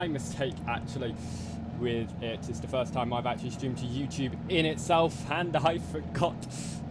My mistake actually with it. It's the first time I've actually streamed to YouTube in itself, and I forgot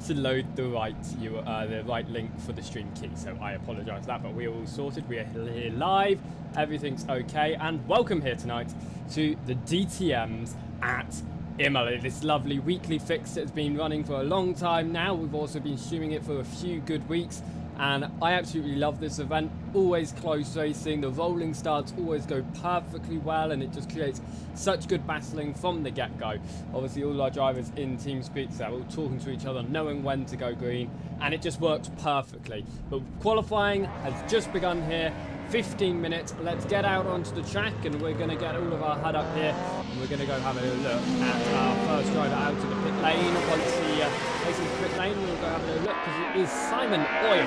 to load the right link for the stream key, so I apologise for that, but we're all sorted. We are here live, everything's okay, and welcome here tonight to the DTMs at Imola, this lovely weekly fix that's been running for a long time now. We've also been streaming it for a few good weeks, and I absolutely love this event. Always close racing, the rolling starts always go perfectly well, and it just creates such good battling from the get-go. Obviously all our drivers in team speak, so we're all talking to each other, knowing when to go green, and it just works perfectly. But qualifying has just begun here. 15 minutes, let's get out onto the track, and we're going to get all of our HUD up here, and we're going to go have a look at our first driver out to the pit lane. Once he faces the pit lane, we'll go have a look, because it is Simon Oil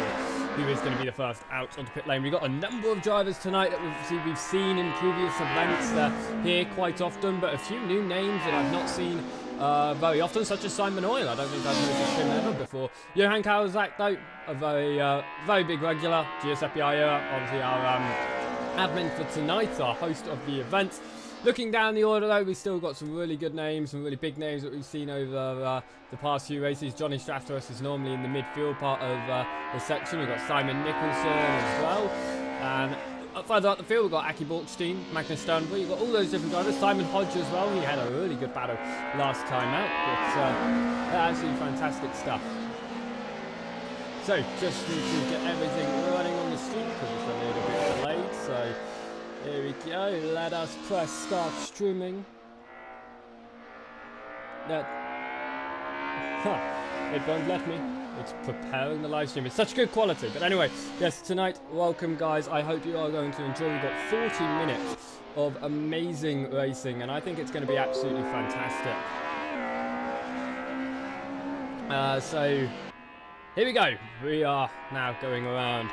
who is going to be the first out on the pit lane. We've got a number of drivers tonight that we've seen in previous events here quite often, but a few new names that I've not seen very often, such as Simon Oil. I don't think I've noticed him ever before. Johan Kawazak, though, a very big regular. Giuseppe Ayala, obviously our admin for tonight, our host of the event. Looking down the order, though, we've still got some really good names, some really big names that we've seen over the past few races. Johnny Strathos is normally in the midfield part of the section. We've got Simon Nicholson as well. And further up the field, we've got Aki Borkstein, Magnus Sternberg. You've got all those different drivers. Simon Hodge as well. He had a really good battle last time out. But absolutely fantastic stuff. So, just need to get everything running on the street because it's a little bit delayed. So, here we go. Let us press start streaming. It won't let me. It's preparing the live stream. It's such good quality. But anyway, yes, tonight, welcome guys. I hope you are going to enjoy. We've got 40 minutes of amazing racing, and I think it's going to be absolutely fantastic. So, here we go. We are now going around.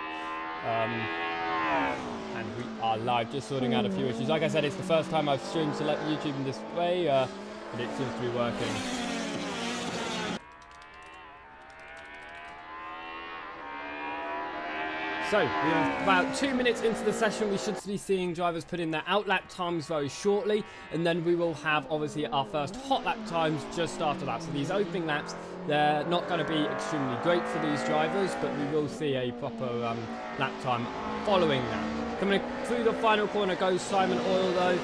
And we are live, just sorting out a few issues. Like I said, it's the first time I've streamed to let YouTube in this way, but it seems to be working. So, we're about 2 minutes into the session. We should be seeing drivers put in their out lap times very shortly, and then we will have, obviously, our first hot lap times just after that. So these opening laps, they're not going to be extremely great for these drivers, but we will see a proper lap time following that. Coming through the final corner goes Simon Oil, though,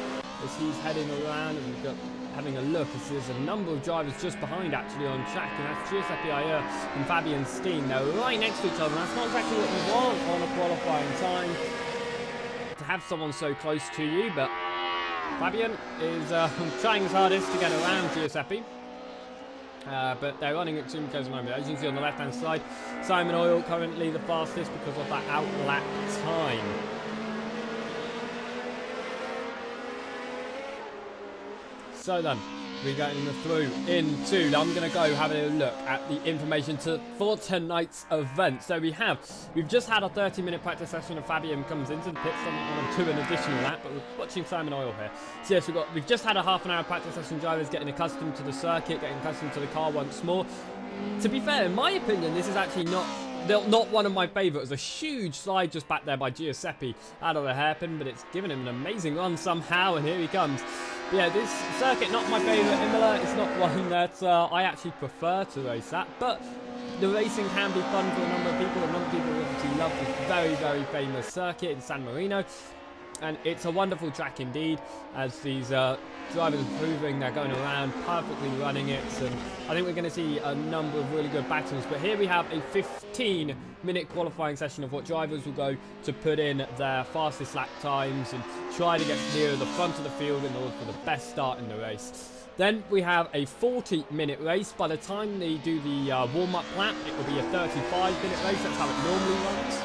as he's heading around, and we've got having a look as there's a number of drivers just behind actually on track, and that's Giuseppe Ayala and Fabian Steen. They're right next to each other, and that's not exactly what you want on a qualifying time, to have someone so close to you, but Fabian is trying his hardest to get around Giuseppe. But they're running extremely close at the moment. As you can see on the left hand side, Simon Oil currently the fastest because of that out lap time. So then, we're going through into, I'm going to go have a look at the information for tonight's event. So we've just had a 30-minute practice session, and Fabian comes into the pits on to an additional lap, but we're watching Simon Oil here. So yes, we've just had a half-an-hour practice session, drivers getting accustomed to the circuit, getting accustomed to the car once more. To be fair, in my opinion, this is actually not one of my favourites. A huge slide just back there by Giuseppe out of the hairpin, but it's given him an amazing run somehow, and here he comes. But yeah, this circuit, not my favourite. Imola, it's not one that I actually prefer to race at, but the racing can be fun for a number of people. A number of people obviously love this very, very famous circuit in San Marino. And it's a wonderful track indeed, as these drivers are proving they're going around, perfectly running it, and I think we're going to see a number of really good battles. But here we have a 15-minute qualifying session of what drivers will go to put in their fastest lap times and try to get near the front of the field in order for the best start in the race. Then we have a 40-minute race. By the time they do the warm-up lap, it will be a 35-minute race. That's how it normally runs.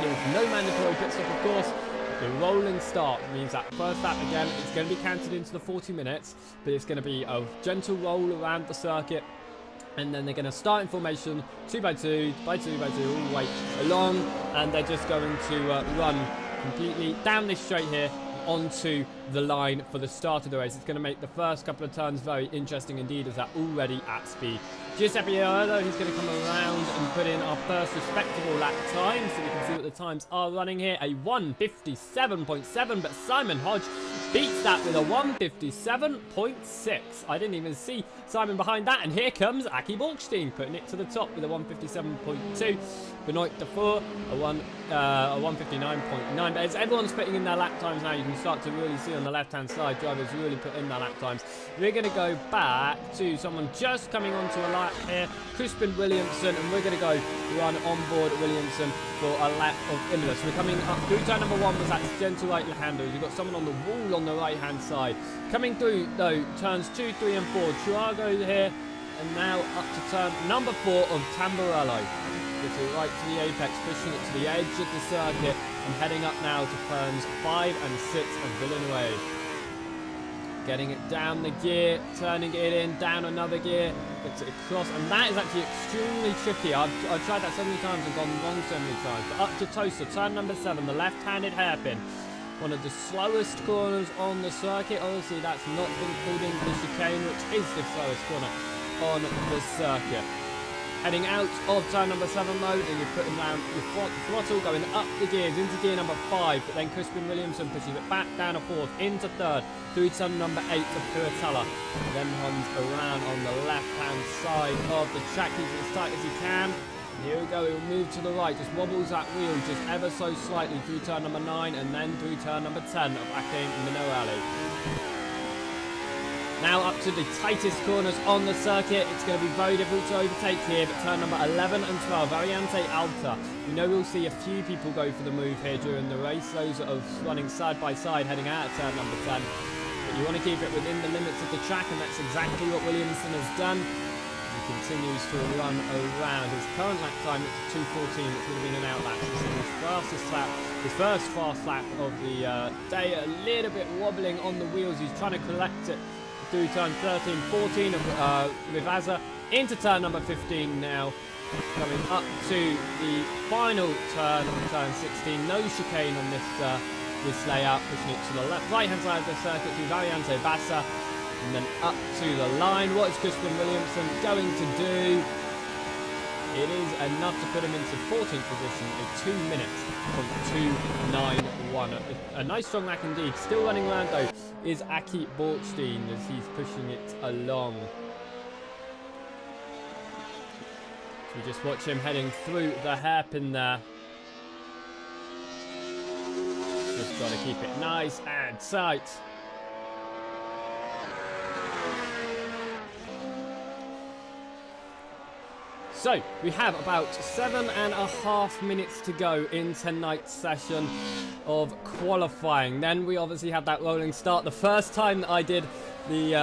There's no mandatory pit stop, of course. The rolling start means that first lap, again, it's going to be counted into the 40 minutes, but it's going to be a gentle roll around the circuit, and then they're going to start in formation 2 by 2 by 2 by 2 all the way along, and they're just going to run completely down this straight here onto the line for the start of the race. It's going to make the first couple of turns very interesting indeed, as they're already at speed. Giuseppe Ayala, he's going to come around and put in our first respectable lap time, so we can see what the times are running here. A 1:57.7, but Simon Hodge beats that with a 157.6. I didn't even see Simon behind that, and here comes Aki Borgstein putting it to the top with a 157.2. Benoit Dufour, a 159.9. But as everyone's putting in their lap times now, you can start to really see on the left-hand side, drivers really put in their lap times. We're going to go back to someone just coming onto a lap here, Crispin Williamson, and we're going to go run on board Williamson for a lap of Imola. So we're coming up through turn number 1 was that gentle right-hander. You've got someone on the wall on the right-hand side. Coming through, though, turns 2, 3 and 4. Triago here, and now up to turn number 4 of Tamburello. Gets it right to the apex, pushing it to the edge of the circuit, and heading up now to turns 5 and 6 of Villeneuve. Getting it down the gear, turning it in, down another gear, gets it across, and that is actually extremely tricky. I've tried that so many times and gone wrong so many times. But up to Tosa, turn number 7, the left-handed hairpin. One of the slowest corners on the circuit. Obviously, that's not including the chicane, which is the slowest corner on the circuit. Heading out of turn number 7 mode, and you're putting down your throttle, going up the gears into gear number 5, but then Crispin Williamson pushes it back down a 4th, into 3rd, through turn number 8 of Kuratella. Then runs around on the left-hand side of the track, keeps it as tight as he can. And here we go, he'll move to the right, just wobbles that wheel just ever so slightly through turn number 9, and then through turn number 10 of Akin Minarelli. Now up to the tightest corners on the circuit. It's going to be very difficult to overtake here, but turn number 11 and 12, Variante Alta. We know we'll see a few people go for the move here during the race, those that are running side by side heading out at turn number 10. But you want to keep it within the limits of the track, and that's exactly what Williamson has done. He continues to run around. His current lap time is 2:14, which would have been an outlap. This is his fastest lap, his first fast lap of the day. A little bit wobbling on the wheels. He's trying to collect it through turn 13, 14 of Rivazza, into turn number 15 now, coming up to the final turn, turn 16. No chicane on this layout, pushing it to the left, right-hand side of the circuit through Variante Bassa, and then up to the line. What is Crispin Williamson going to do? It is enough to put him into 14th position in 2 minutes from 2:91. A nice strong lap indeed. Still running around though is Aki Borgstein as he's pushing it along. So we just watch him heading through the hairpin there. Just got to keep it nice and tight. So, we have about 7.5 minutes to go in tonight's session of qualifying. Then we obviously had that rolling start. The first time that I did the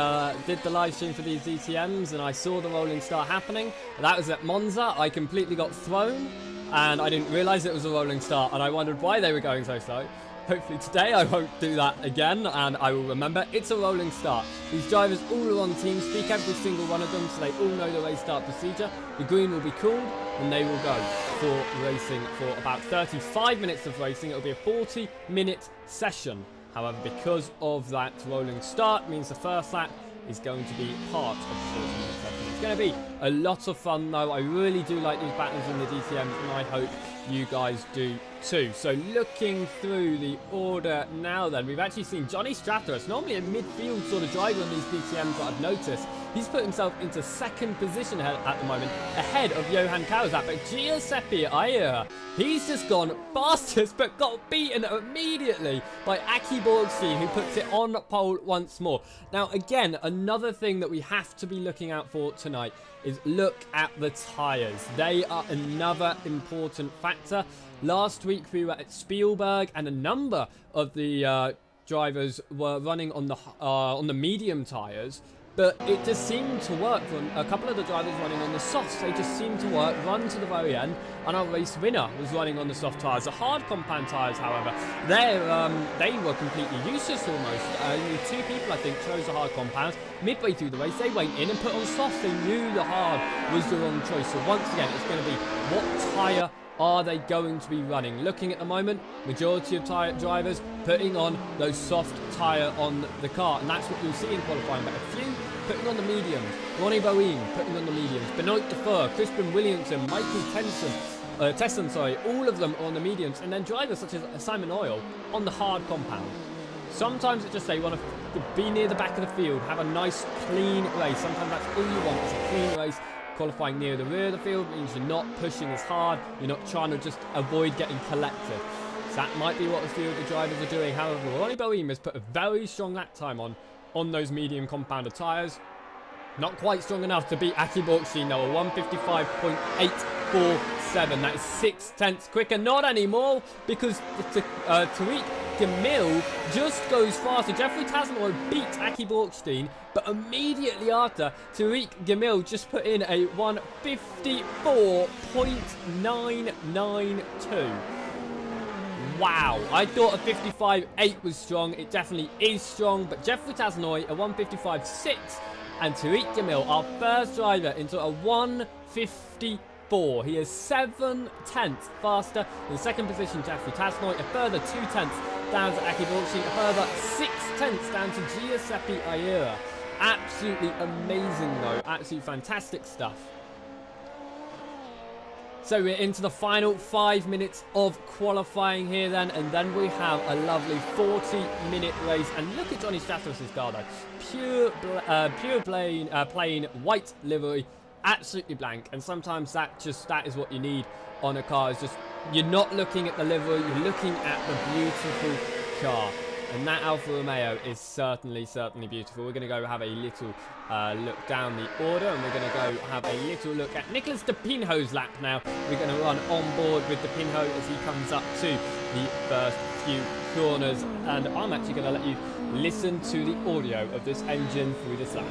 live stream for these DTMs and I saw the rolling start happening, that was at Monza. I completely got thrown and I didn't realise it was a rolling start, and I wondered why they were going so slow. Hopefully today I won't do that again, and I will remember it's a rolling start. These drivers all are on TeamSpeak, every single one of them, so they all know the race start procedure. The green will be called, and they will go for racing for about 35 minutes of racing. It will be a 40-minute session. However, because of that rolling start, means the first lap is going to be part of the 40-minute session. It's going to be a lot of fun, though. I really do like these battles in the DTMs, and I hope you guys do too. So looking through the order now then, we've actually seen Johnny Stratos, normally a midfield sort of driver in these DTMs that I've noticed. He's put himself into 2nd position at the moment, ahead of Johan Kawazat. But Giuseppe Ayer, he's just gone fastest, but got beaten immediately by Aki Borgstein, who puts it on pole once more. Now again, another thing that we have to be looking out for tonight is look at the tyres. They are another important factor. Last week we were at Spielberg, and a number of the drivers were running on the medium tyres, but it just seemed to work for a couple of the drivers running on the softs. They just seemed to work, run to the very end, and our race winner was running on the soft tyres. The hard compound tyres, however, they were completely useless almost. Only 2 people, I think, chose the hard compounds. Midway through the race, they went in and put on softs. They knew the hard was the wrong choice. So once again, it's going to be what tyre are they going to be running? Looking at the moment, majority of drivers putting on those soft tyre on the car, and that's what you'll see in qualifying. But a few putting on the mediums. Ronnie Boeing putting on the mediums. Benoit Dufour, Crispin Williamson, Michael Tesson, all of them on the mediums, and then drivers such as Simon Oil on the hard compound. Sometimes it's just they want to be near the back of the field, have a nice clean race. Sometimes that's all you want, is a clean race. Qualifying near the rear of the field means you're not pushing as hard, you're not trying to just avoid getting collected. So that might be what a few of the drivers are doing. However, Ronnie Boehm has put a very strong lap time on those medium compounder tyres. Not quite strong enough to beat Aki Borkstein though, a 155.847. That is 6/10 quicker. Not anymore, because Tariq Gamil just goes faster. Jeffrey Tasmore beat Aki Borkstein, but immediately after, Tariq Gamil just put in a 154.992. Wow, I thought a 55.8 was strong. It definitely is strong, but Jeffrey Tasnoy, a 155.6, and Tariq Gamil, our first driver, into a 154. He is 7/10 faster. In second position, Jeffrey Tasnoy, a further 2/10 down to Aki Borkstein, a further 6/10 down to Giuseppe Ayera. Absolutely amazing though, absolutely fantastic stuff. So we're into the final 5 minutes of qualifying here then, and then we have a lovely 40-minute race. And look at Johnny Stratos' car though. Pure plain white livery, absolutely blank. And sometimes that is what you need on a car. Is just, you're not looking at the livery, you're looking at the beautiful car. And that Alfa Romeo is certainly beautiful. We're going to go have a little look down the order, and we're going to go have a little look at Nicholas De Pinho's lap now. We're going to run on board with De Pinho as he comes up to the first few corners. And I'm actually going to let you listen to the audio of this engine through this lap.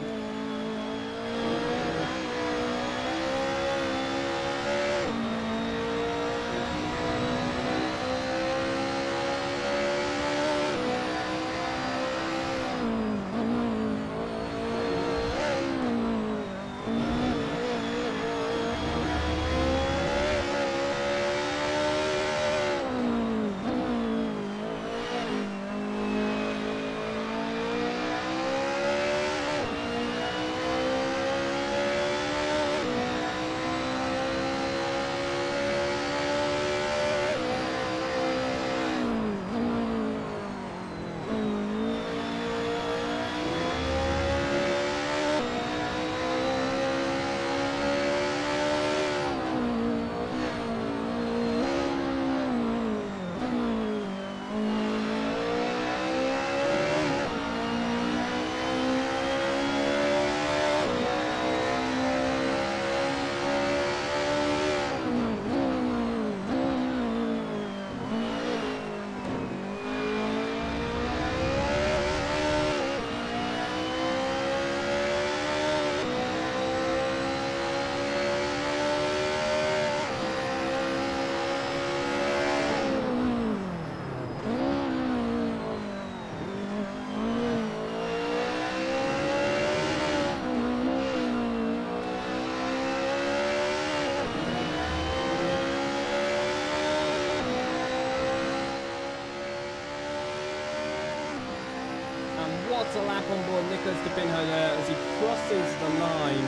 What a lap on board Nicholas De Pinho there as he crosses the line.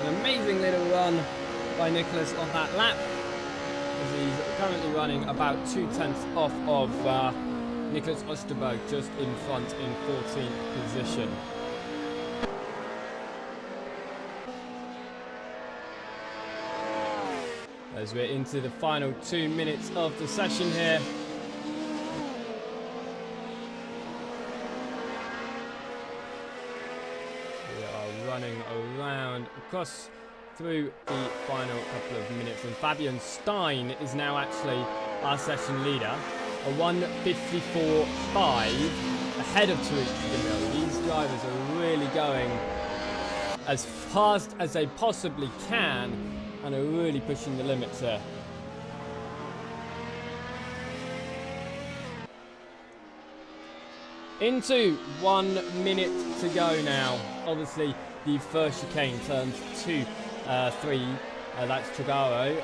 An amazing little run by Nicholas on that lap, as he's currently running about 2/10 off of Nicholas Osterberg, just in front in 14th position. As we're into the final 2 minutes of the session here. Running around across through the final couple of minutes, and Fabian Stein is now actually our session leader, a 154.5 ahead of Tariq Gamil. These drivers are really going as fast as they possibly can and are really pushing the limits here. Into 1 minute to go now. Obviously, the first chicane turns 2, 3. That's Trigaro.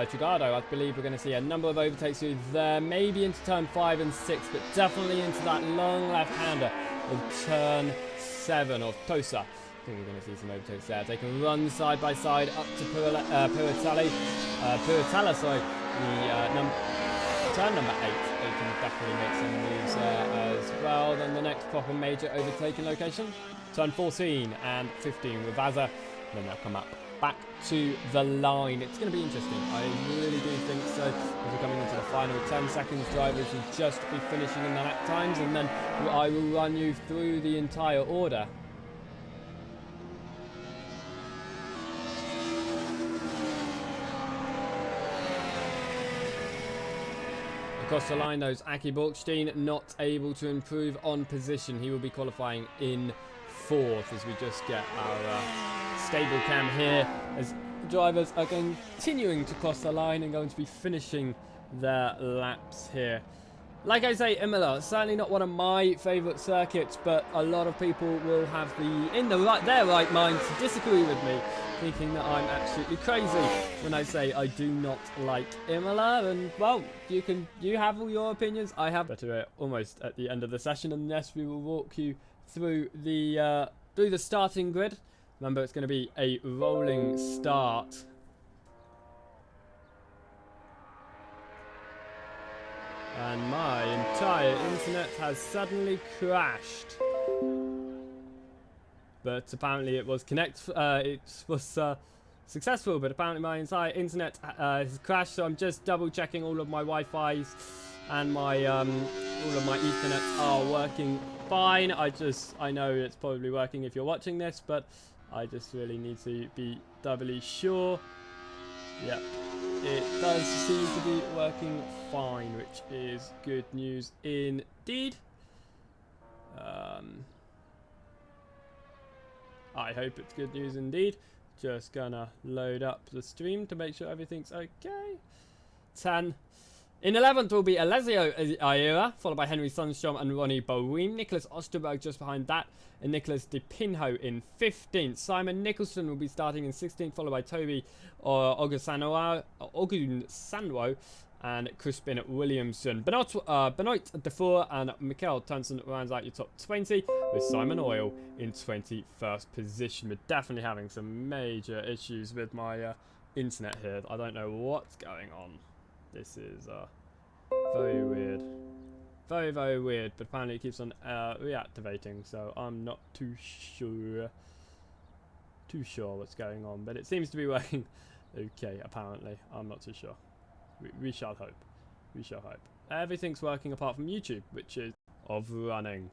Trigado, I believe we're going to see a number of overtakes through there. Maybe into turn 5 and 6, but definitely into that long left-hander of turn 7 of Tosa. I think we're going to see some overtakes there. They can run side by side up to Puritala, sorry, the turn number 8. they can definitely make some moves there as well. Then the next proper major overtaking location, turn 14 and 15 with Vaza. Then they'll come up back to the line. It's going to be interesting. I really do think so. As we're coming into the final 10 seconds, drivers will just be finishing in the lap times, and then I will run you through the entire order. Across the line, those Aki Borkstein not able to improve on position. He will be qualifying in 4th as we just get our stable cam here as drivers are continuing to cross the line and going to be finishing their laps here. Like I say, Imola, certainly not one of my favourite circuits, but a lot of people will have their right mind to disagree with me, thinking that I'm absolutely crazy when I say I do not like Imola. And well, you have all your opinions. I have. But we're almost at the end of the session, and yes, we will walk you through the starting grid. Remember, it's going to be a rolling start. And my entire internet has suddenly crashed. But apparently it was successful, but apparently my entire internet has crashed, so I'm just double checking all of my Wi-Fi's and my all of my Ethernet are working fine. I know it's probably working if you're watching this, but I just really need to be doubly sure. Yep, it does seem to be working fine, which is good news indeed. I hope it's good news indeed. Just gonna load up the stream to make sure everything's okay. 10. In 11th will be Alessio Aira, followed by Henry Sundstrom and Ronnie Boehm. Nicholas Osterberg just behind that, and Nicholas De Pinho in 15th. Simon Nicholson will be starting in 16th, followed by Toby Ogunsanwo and Crispin Williamson. Benoit Defour and Mikel Tunson rounds out your top 20, with Simon Oil in 21st position. We're definitely having some major issues with my internet here. I don't know what's going on. This is very weird. Very, very weird, but apparently it keeps on reactivating, so I'm not too sure what's going on, but it seems to be working okay, apparently. I'm not too sure. We shall hope. We shall hope. Everything's working apart from YouTube, which is of running.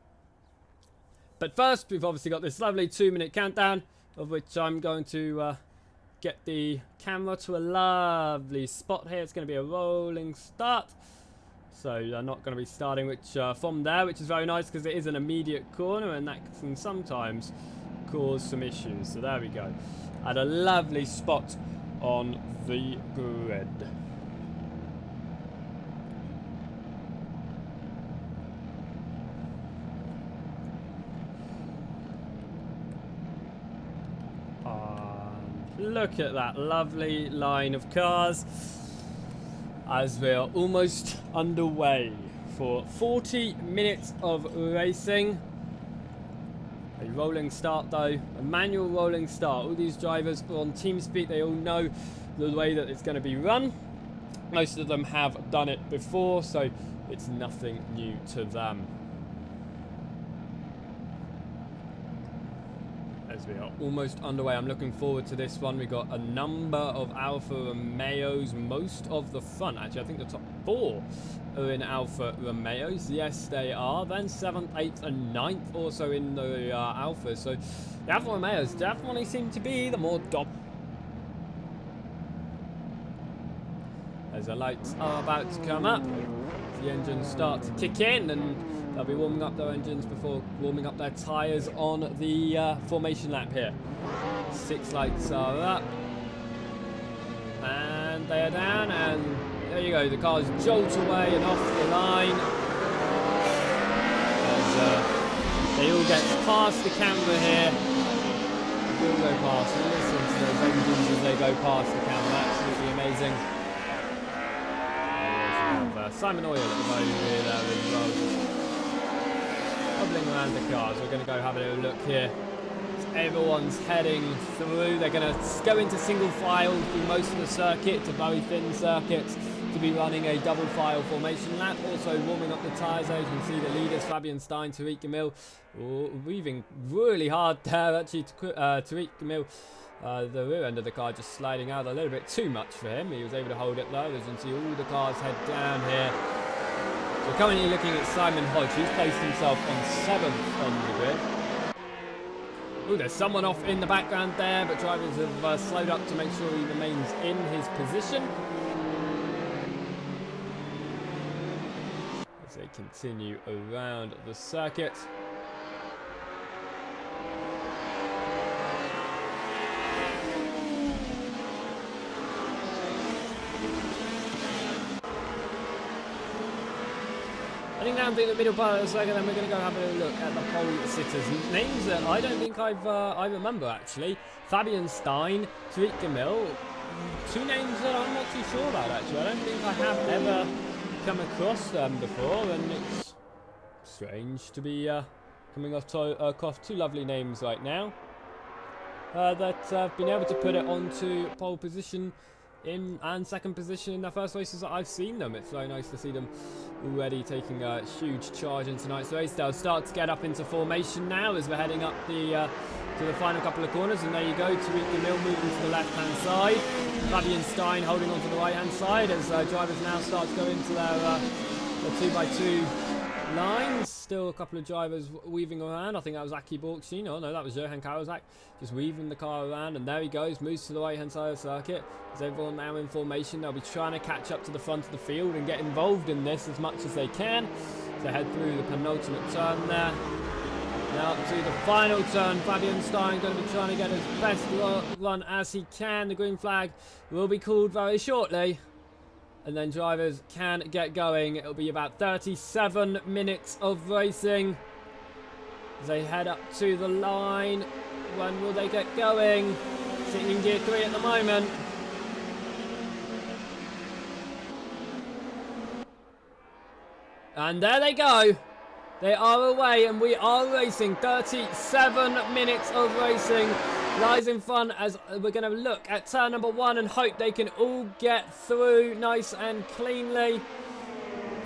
But first, we've obviously got this lovely 2-minute countdown, of which I'm going to get the camera to a lovely spot here. It's going to be a rolling start. So they're not going to be starting from there, which is very nice because it is an immediate corner and that can sometimes cause some issues. So there we go. At a lovely spot on the grid. Look at that lovely line of cars as we are almost underway for 40 minutes of racing. A rolling start though, a manual rolling start. All these drivers are on team speed, they all know the way that it's going to be run. Most of them have done it before, so it's nothing new to them. As we are almost underway, I'm looking forward to this one. We've got a number of Alfa Romeos, most of the front. Actually, I think the top 4 are in Alfa Romeos. Yes, they are. Then 7th, 8th, and 9th also in the Alfa. So the Alfa Romeos definitely seem to be the more dominant. As the lights are about to come up, the engines start to kick in, and they'll be warming up their engines before warming up their tyres on the formation lap here. 6 lights are up. And they are down, and there you go. The cars jolt away and off the line. As they all get past the camera here. They all go past and listen to those engines as they go past the camera. Absolutely amazing. Simon Oil at the moment here there as well, just hobbling around the cars. We're going to go have a little look here. So everyone's heading through. They're going to go into single file through most of the circuit. It's a very thin circuit, to be running a double file formation lap. Also warming up the tyres there. You can see the leaders, Fabian Stein, Tariq Gamil, weaving really hard there. Actually, Tariq Gamil, the rear end of the car just sliding out a little bit too much for him. He was able to hold it low. As you can see, all the cars head down here. So currently looking at Simon Hodge. He's placed himself on 7th on the grid. Oh, there's someone off in the background there, but drivers have slowed up to make sure he remains in his position. As they continue around the circuit. Heading down through the middle part of the circuit, then we're going to go have a look at the pole sitters. Names that I don't think I remember actually. Fabian Stein, Tariq Gamil. Two names that I'm not too sure about actually. I don't think I have ever come across them before, and it's strange to be coming across two lovely names right now that have been able to put it onto pole position and second position in their first races that I've seen them. It's very nice to see them already taking a huge charge in tonight's race. They'll start to get up into formation now as we're heading up to the final couple of corners, and there you go, Tariq Gamil moving to the left hand side, Fabian Stein holding on to the right hand side as drivers now start to go into their 2x2 lines. Still a couple of drivers weaving around. I think that was Aki Borkstein. Oh no, that was Johan Karolzak just weaving the car around, and there he goes, moves to the right hand side of the circuit. Is everyone now in formation? They'll be trying to catch up to the front of the field and get involved in this as much as they can. So head through the penultimate turn there. Now to the final turn, Fabian Stein going to be trying to get his best run as he can. The green flag will be called very shortly, and then drivers can get going. It'll be about 37 minutes of racing as they head up to the line. When will they get going? Sitting in gear 3 at the moment. And there they go. They are away, and we are racing. 37 minutes of racing lies in front as we're going to look at turn number 1 and hope they can all get through nice and cleanly.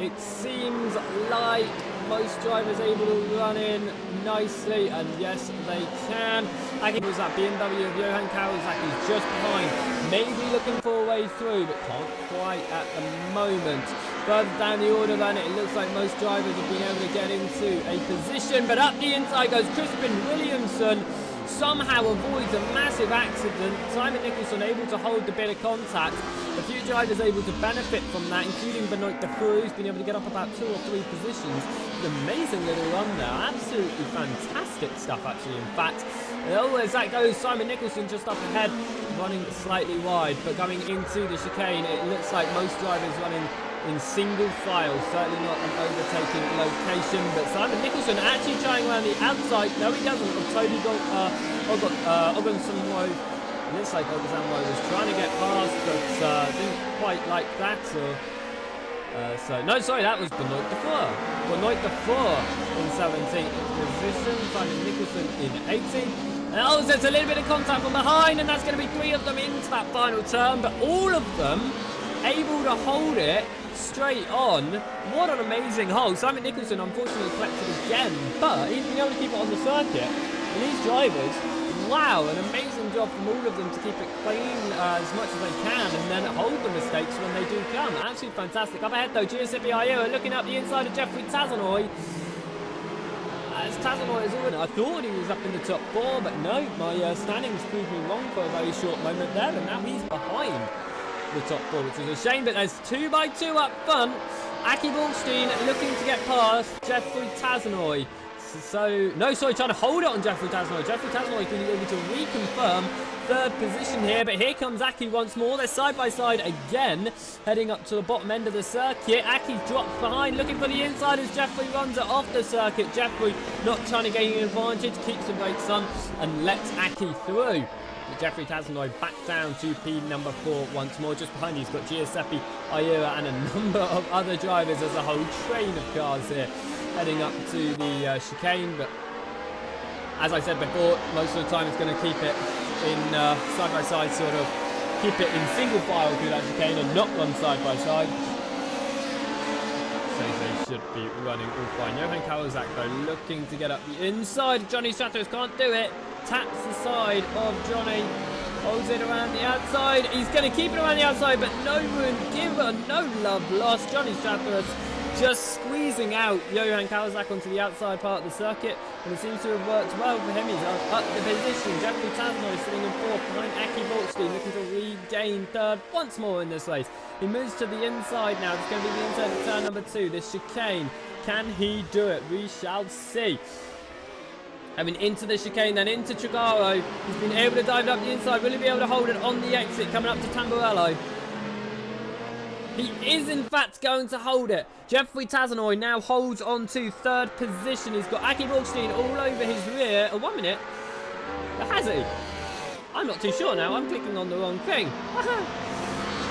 It seems like most drivers able to run in nicely, and yes, they can. I think it was that BMW of Johan Karolzak is just behind, maybe looking for a way through, but can't quite at the moment. Further down the order then, it looks like most drivers have been able to get into a position, but up the inside goes Crispin Williamson. Somehow avoids a massive accident. Simon Nicholson able to hold the bit of contact. A few drivers able to benefit from that, including Benoit Defroux, who's been able to get up about 2 or 3 positions. An amazing little run there. Absolutely fantastic stuff, actually, in fact. Oh, as that goes, Simon Nicholson just up ahead, running slightly wide, but going into the chicane, it looks like most drivers running in single file, certainly not an overtaking location, but Simon Nicholson actually trying around the outside. No, he doesn't. Toby Ogunsanwo. It looks like Ogunsanwo was trying to get past, but didn't quite like that. No, sorry, that was Benoit Defroux. Benoit Defroux in 17th position, Simon Nicholson in 18th. And oh, there's a little bit of contact from behind, and that's going to be 3 of them into that final turn, but all of them able to hold it straight on. What an amazing hold. Simon Nicholson unfortunately collected again, but he's been able to keep it on the circuit. And these drivers, wow, an amazing job from all of them to keep it clean as much as they can and then hold the mistakes when they do come. Absolutely fantastic. Up ahead though, Giuseppe Ayuso looking up the inside of Jeffrey Tazanoy. As Tazanoy is already, I thought he was up in the top 4, but no, my standings proved me wrong for a very short moment there, and now he's behind the top 4, which is a shame, but there's 2x2 up front. Aki Borkstein looking to get past Jeffrey Tazanoy. Trying to hold it on Jeffrey Tazanoy. Jeffrey Tazanoy being able to reconfirm 3rd position here, but here comes Aki once more. They're side by side again, heading up to the bottom end of the circuit. Aki drops behind, looking for the inside as Jeffrey runs it off the circuit. Jeffrey not trying to gain an advantage, keeps the brakes on and lets Aki through. Jeffrey Tazanoy back down to P number 4 once more. Just behind he's got Giuseppe Ayuso and a number of other drivers. There's a whole train of cars here heading up to the chicane, but as I said before, most of the time it's going to keep it in side-by-side sort of keep it in single file through that chicane and not run side by side. So they should be running all fine. Johan Kawazak though looking to get up the inside. Johnny Stratos can't do it. Taps the side of Johnny. Holds it around the outside. He's going to keep it around the outside, but no room given, no love lost. Johnny Stratos just squeezing out Johan Kawazak onto the outside part of the circuit, and it seems to have worked well for him. He's up the position. Jeffrey Tasno sitting in fourth behind Aki Borkstein, looking to regain third once more in this race. He moves to the inside now. It's going to be the inside of turn number 2. This chicane. Can he do it? We shall see. I mean, into the chicane, then into Trigaro. He's been able to dive up the inside. Will he be able to hold it on the exit coming up to Tamburello? He is, in fact, going to hold it. Jeffrey Tazanoy now holds on to third position. He's got Aki Borkstein all over his rear. Oh, 1 minute. Has he? I'm not too sure now. I'm clicking on the wrong thing.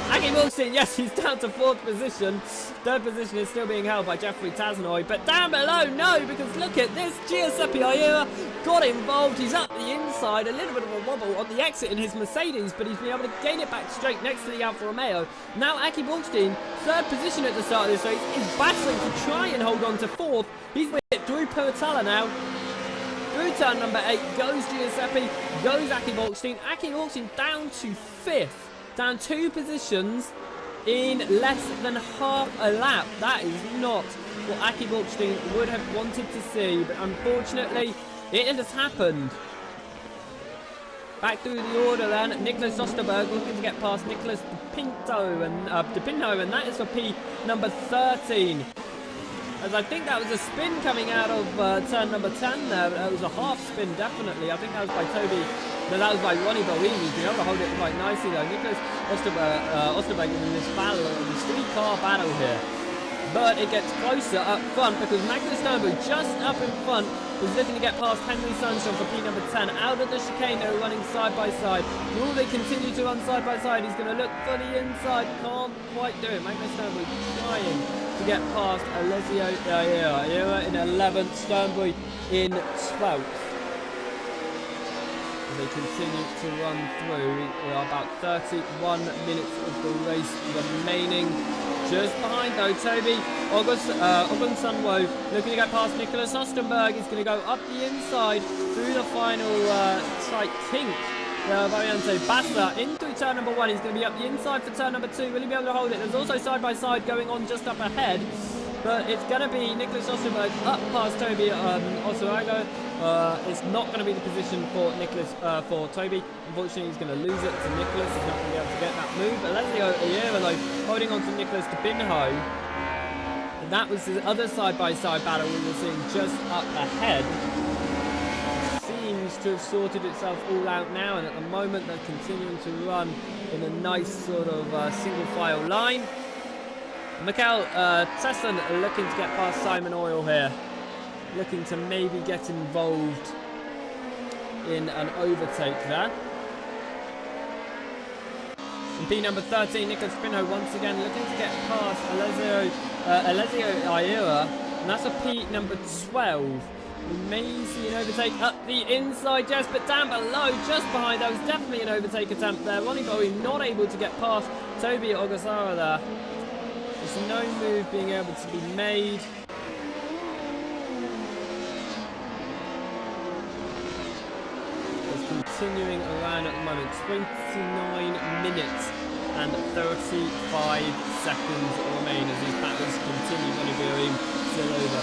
Aki Borkstein, yes, he's down to fourth position. Third position is still being held by Jeffrey Tazanoy. But down below, no, because look at this. Giuseppe Ayura got involved. He's up the inside. A little bit of a wobble on the exit in his Mercedes, but he's been able to gain it back straight next to the Alfa Romeo. Now Aki Borkstein, third position at the start of this race, is battling to try and hold on to fourth. He's with it through Puritala now. Through turn number 8 goes Giuseppe, goes Aki Borkstein. Aki Borkstein down to fifth. Down 2 positions in less than half a lap. That is not what Aki Borkstein would have wanted to see, but unfortunately it has happened. Back through the order then, Nicholas Osterberg looking to get past Nicholas DePinto, and that is for P number 13. As I think that was a spin coming out of turn number 10 there, but that was a half spin definitely. I think that was by Toby. No, that was by Ronnie Borini. He's been able to hold it quite nicely though. Nicholas Osterberg in this battle, this 3-car battle here. But it gets closer up front because Magnus Sternberg just up in front is looking to get past Henry Sunshine for P number 10. Out of the chicane, they're running side by side. Will they continue to run side by side? He's going to look for the inside. Can't quite do it. Magnus Sternberg trying to get past Alessio Ayura in 11th, Sternberg in 12th. They continue to run through. We are about 31 minutes of the race remaining. Just behind though, Toby Ogun Sunwo looking to get past Nicholas Ostenberg. He's going to go up the inside through the final tight kink. Variante Bassa in through turn number 1. He's going to be up the inside for turn number 2. Will he be able to hold it? There's also side by side going on just up ahead. But it's going to be Nicholas Osterberg up past Toby Osurago. It's not going to be the position for for Toby. Unfortunately, he's going to lose it to Nicholas. He's not going to be able to get that move. But Alessio Ayura, though, holding on to Nicholas DePinho. And that was the other side-by-side battle we were seeing just up ahead. Seems to have sorted itself all out now. And at the moment, they're continuing to run in a nice sort of single-file line. Mikel Tesson looking to get past Simon Oil here. Looking to maybe get involved in an overtake there. And P number 13, Nicholas Pinho once again looking to get past Alessio Ayura. And that's a P number 12. We may see an overtake up the inside, yes, but down below, just behind, that was definitely an overtake attempt there. Ronnie Bowie not able to get past Toby Ogasara there. There's no move being able to be made. It's continuing around at the moment. 29 minutes and 35 seconds remain as these battles continue. Ronnie Bowie still over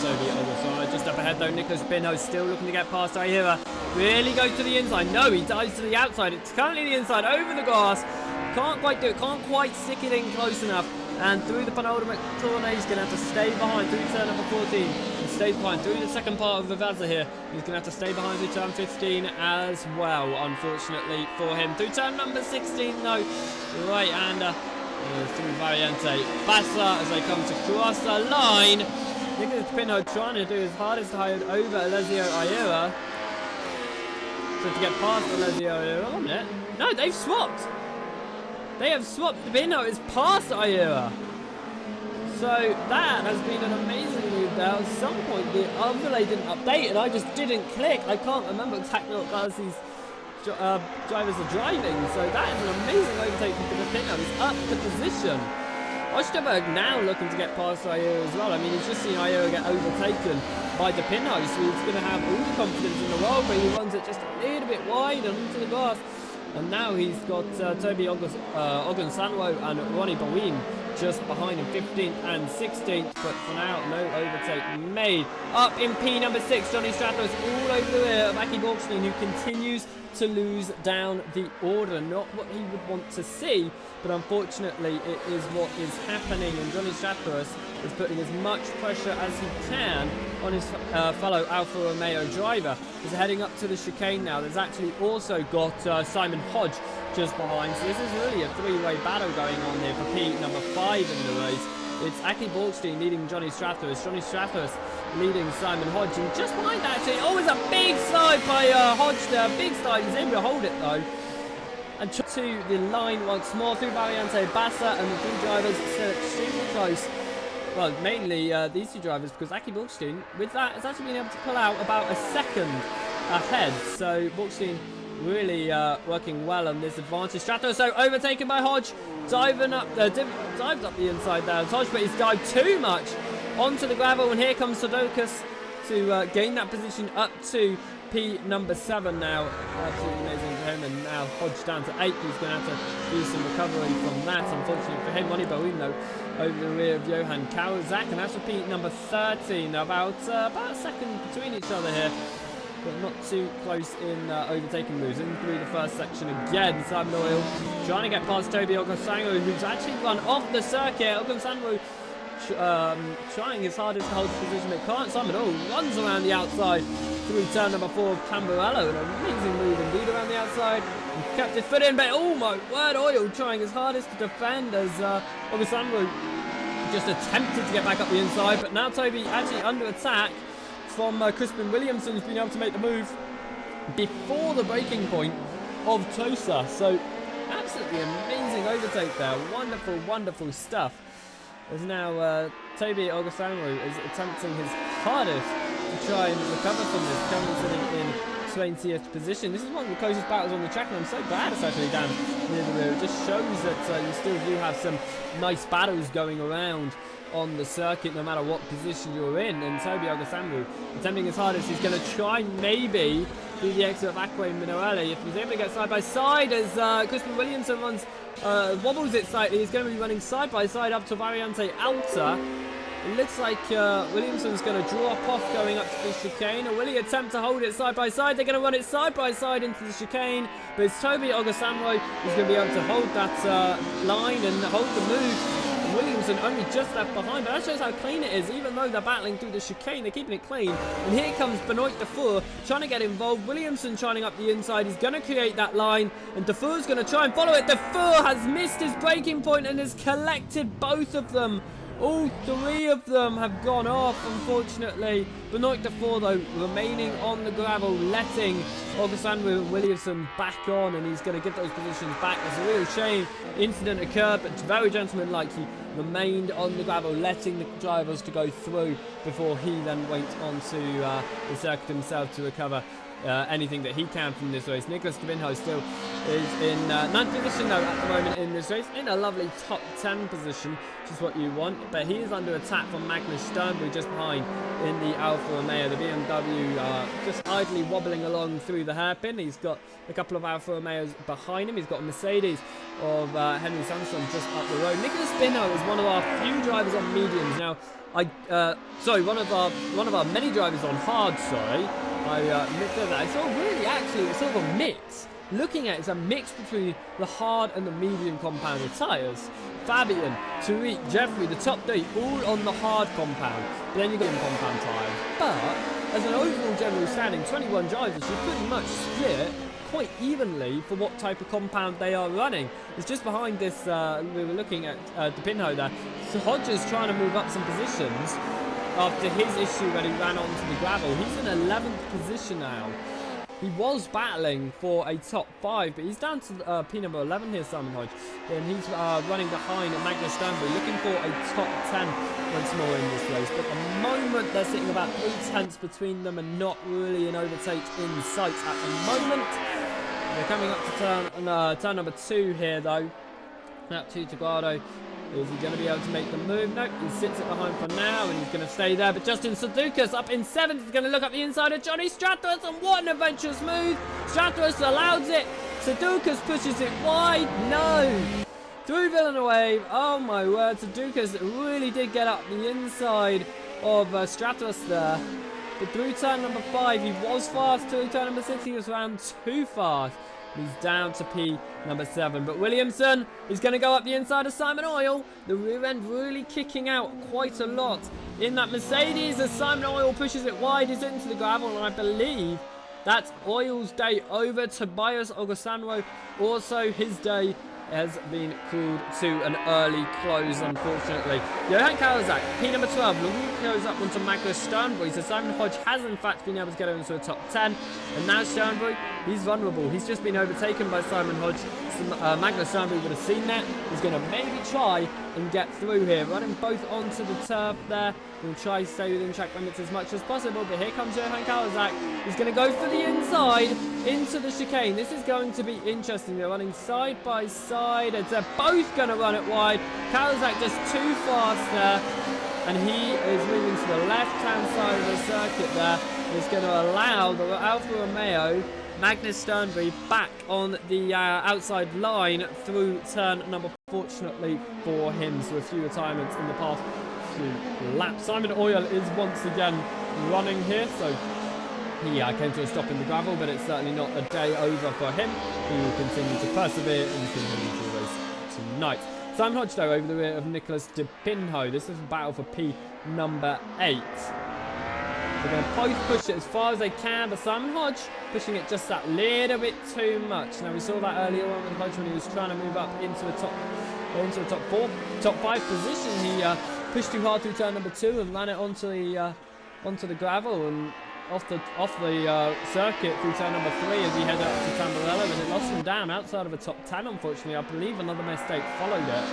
Toby Ogasara. Just up ahead though, Nicholas Pinho still looking to get past Ayura. Really goes to the inside. No, he dives to the outside. It's currently the inside over the grass. Can't quite do it. Can't quite stick it in close enough. And through the penultimate corner, he's going to have to stay behind through turn number 14. He stays behind through the second part of the Vivazza here. He's going to have to stay behind through turn 15 as well, unfortunately for him. Through turn number 16, though, right-hander through Variante Bassa as they come to cross the line. Nicholas Pinho trying to do his hardest to hide over Alessio Ayura. So to get past Alessio Ayura, 1 minute. No, they've swapped. They have swapped. The Pinho is past Ayura. So that has been an amazing move there. At some point the overlay didn't update and I just didn't click. I can't remember exactly what Galaxy's drivers are driving. So that is an amazing overtake from Pinot. He's up the position. Osterberg now looking to get past Ayer as well. I mean, he's just seen Ayer get overtaken by Pinot, so he's going to have all the confidence in the world, but he runs it just a little bit wide and onto the grass. And now he's got Toby Ogunsanwo and Ronnie Bowen just behind him, 15th and 16th. But for now, no overtake made. Up in P number 6, Johnny Stratos all over the rear of Aki Borgstein, who continues to lose down the order. Not what he would want to see, but unfortunately it is what is happening. And Johnny Stratos is putting as much pressure as he can on his fellow Alfa Romeo driver. He's heading up to the chicane now. There's actually also got Simon Hodge just behind. So this is really a three-way battle going on here for P number 5 in the race. It's Aki Borgstein leading Johnny Stratos. Johnny Stratos leading Simon Hodge. And just behind that, actually, oh, it's a big slide by Hodge there. Big slide. He's able to hold it though. And to the line once more through Variante Bassa, and the three drivers still extremely close. Well, mainly these two drivers, because Aki Borgstein, with that, has actually been able to pull out about a second ahead. So Borgstein really working well on this advantage. Stratos, so overtaken by Hodge, dived up the inside there. Hodge, but he's dived too much onto the gravel, and here comes Sudokas to gain that position up to P number 7 now. Absolutely amazing for him, and now Hodge down to 8. He's going to have to do some recovery from that. Unfortunately for him, Ronnie Bowen though over the rear of Johan Kawazak, and that's for P number 13. About a second between each other here, but not too close in overtaking moves. In through the first section again, Simon Oil trying to get past Toby Ogunsanwo, who's actually run off the circuit. Ogunsanwo trying his hardest to hold the position, but can't. Simon Oil runs around the outside through turn number 4 of Camberello. An amazing move indeed around the outside. He kept his foot in, but oh my word, Oil trying his hardest to defend as Ogunsanwo just attempted to get back up the inside. But now Toby actually under attack from Crispin Williamson, who's been able to make the move before the breaking point of Tosa. So absolutely amazing overtake there. Wonderful, wonderful stuff. As now Toby Ogunsanwo is attempting his hardest to try and recover from this, currently sitting in 20th position. This is one of the closest battles on the track, and I'm so glad it's actually down near the rear. It just shows that you still do have some nice battles going around on the circuit, no matter what position you're in. And Toby Ogunsanwo attempting his hardest. He's going to try maybe do the exit of Akwe Minoele. If he's able to get side by side as Crispin Williamson runs, wobbles it slightly, he's going to be running side by side up to Variante Alta. It looks like Williamson's going to drop off going up to the chicane. Or will he attempt to hold it side by side? They're going to run it side by side into the chicane. But it's Toby Ogunsanwo who's going to be able to hold that line and hold the move. Williamson only just left behind, but that shows how clean it is. Even though they're battling through the chicane, they're keeping it clean. And here comes Benoit Dufour trying to get involved. Williamson trying up the inside. He's going to create that line, and Dufour's going to try and follow it. Dufour has missed his breaking point and has collected both of them. All three of them have gone off, unfortunately. Benoit Dufour, though, remaining on the gravel, letting Ogunsanwo and Williamson back on, and he's going to give those positions back. It's a real shame. Incident occurred, but very gentlemanlike. He remained on the gravel, letting the drivers to go through before he then went on to the circuit himself to recover anything that he can from this race. Nicholas Gavinho still is in 9th position though at the moment in this race, in a lovely top 10 position, which is what you want, but he is under attack from Magnus Sternberg just behind in the Alfa Romeo. The BMW just idly wobbling along through the hairpin. He's got a couple of Alfa Romeos behind him. He's got a Mercedes of Henry Sandstrom just up the road. Nicholas Gavinho is one of our few drivers on mediums now. One of our many drivers on hard. I looked at that. It's all really actually it's sort of a mix. Looking at it, it's a mix between the hard and the medium compounded tyres. Fabian, Tariq, Jeffrey, the top 3, all on the hard compound. But then you've got the compound tyres. But as an overall general standing, 21 drivers should pretty much split quite evenly for what type of compound they are running. It's just behind this, we were looking at the pinhole there. So Hodges trying to move up some positions after his issue when he ran onto the gravel. He's in 11th position now. He was battling for a top 5, but he's down to P number 11 here, Simon Hodge. And he's running behind Magnus Sternberg, looking for a top 10 once more in this race. But at the moment, they're sitting about 3 tenths between them and not really an overtake in sight at the moment. They're coming up to turn number 2 here, though. Lap 2 to Guardo. Is he going to be able to make the move? No, he sits it behind for now, and he's going to stay there. But Justin Sudukas up in 7th. He's going to look up the inside of Johnny Stratos, and what an adventurous move. Stratos allows it. Sudukas pushes it wide. No. Through Villeneuve. Oh, my word. Sudukas really did get up the inside of Stratos there. But through turn number 5, he was fast. Through turn number 6, he was around too fast. He's down to P number 7. But Williamson is going to go up the inside of Simon Oil. The rear end really kicking out quite a lot in that Mercedes as Simon Oil pushes it wide. He's into the gravel, and I believe that's Oil's day over. Tobias Ogosanwo, also his day has been called to an early close, unfortunately. Johan Kalazak, P number 12, looking goes up onto Magnus Sternberg. So Simon Hodge has in fact been able to get into a top 10. And now Sternberg, he's vulnerable. He's just been overtaken by Simon Hodge. Magnus Sternberg would have seen that. He's going to maybe try and get through here. Running both onto the turf there. We'll try to stay within track limits as much as possible. But here comes Johan Kalazak. He's going to go for the inside into the chicane. This is going to be interesting. They're running side by side. They're both going to run it wide. Kalazak just too fast there. And he is moving to the left-hand side of the circuit there. It's going to allow the Alfa Romeo Magnus Sternberg back on the outside line through turn number, fortunately for him. So a few retirements in the past few laps. Simon Oil is once again running here, so he came to a stop in the gravel, but it's certainly not a day over for him. He will continue to persevere and continue to race tonight. Simon Hodge, though, over the rear of Nicholas De Pinho. This is a battle for P number 8. They're going to both push it as far as they can, but Simon Hodge pushing it just that little bit too much. Now, we saw that earlier on with Hodge when he was trying to move up into a top 5 position. He pushed too hard through turn number 2 and ran it onto the gravel and off the circuit through turn number 3 as he headed up to Tamburello, and it lost him down outside of a top 10, unfortunately. I believe another mistake followed it.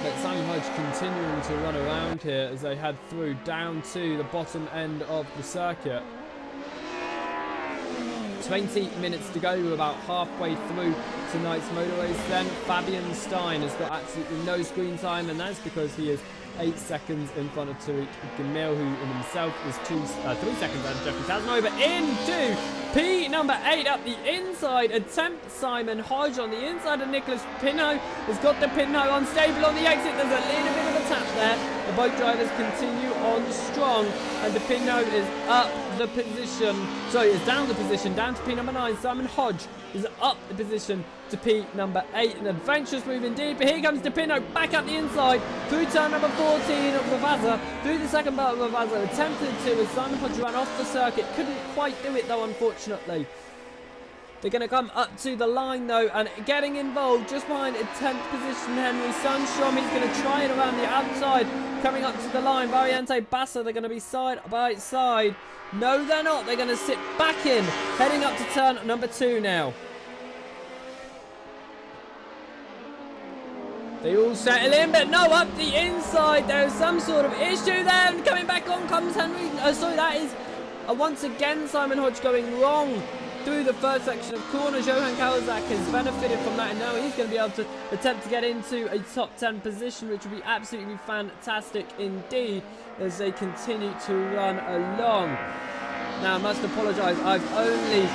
But Simon Hodge continuing to run around here as they head through down to the bottom end of the circuit. 20 minutes to go. We're about halfway through tonight's motor race then. Fabian Stein has got absolutely no screen time, and that's because he is 8 seconds in front of Tariq Gamil, who in himself is 3 seconds out of Jeffrey Tasno. But into P number 8 up the inside. Attempt Simon Hodge on the inside of Nicholas Pinho. Has got the Pinho unstable on the exit. There's a little bit of a tap there. The both drivers continue on strong, and the Pinho is up the position. Sorry, it's down the position, down to P number 9. Simon Hodge is up the position to P number 8. An adventurous move indeed, but here comes De Pinho back up the inside through turn number 14 of Ravazza, through the second part of Ravazza, attempted to as Simon Hodge ran off the circuit, couldn't quite do it though, unfortunately. They're going to come up to the line though, and getting involved just behind in 10th position Henry Sundstrom. He's going to try it around the outside, coming up to the line. Variante Bassa, they're going to be side by side. No, they're not. They're going to sit back in, heading up to turn number 2 now. They all settle in, but no, up the inside. There is some sort of issue there, and coming back on comes Henry. Sorry, that is once again Simon Hodge going wrong through the first section of corners. Johan Kalazak has benefited from that, and now he's going to be able to attempt to get into a top 10 position, which would be absolutely fantastic indeed as they continue to run along. Now, I must apologise, I've only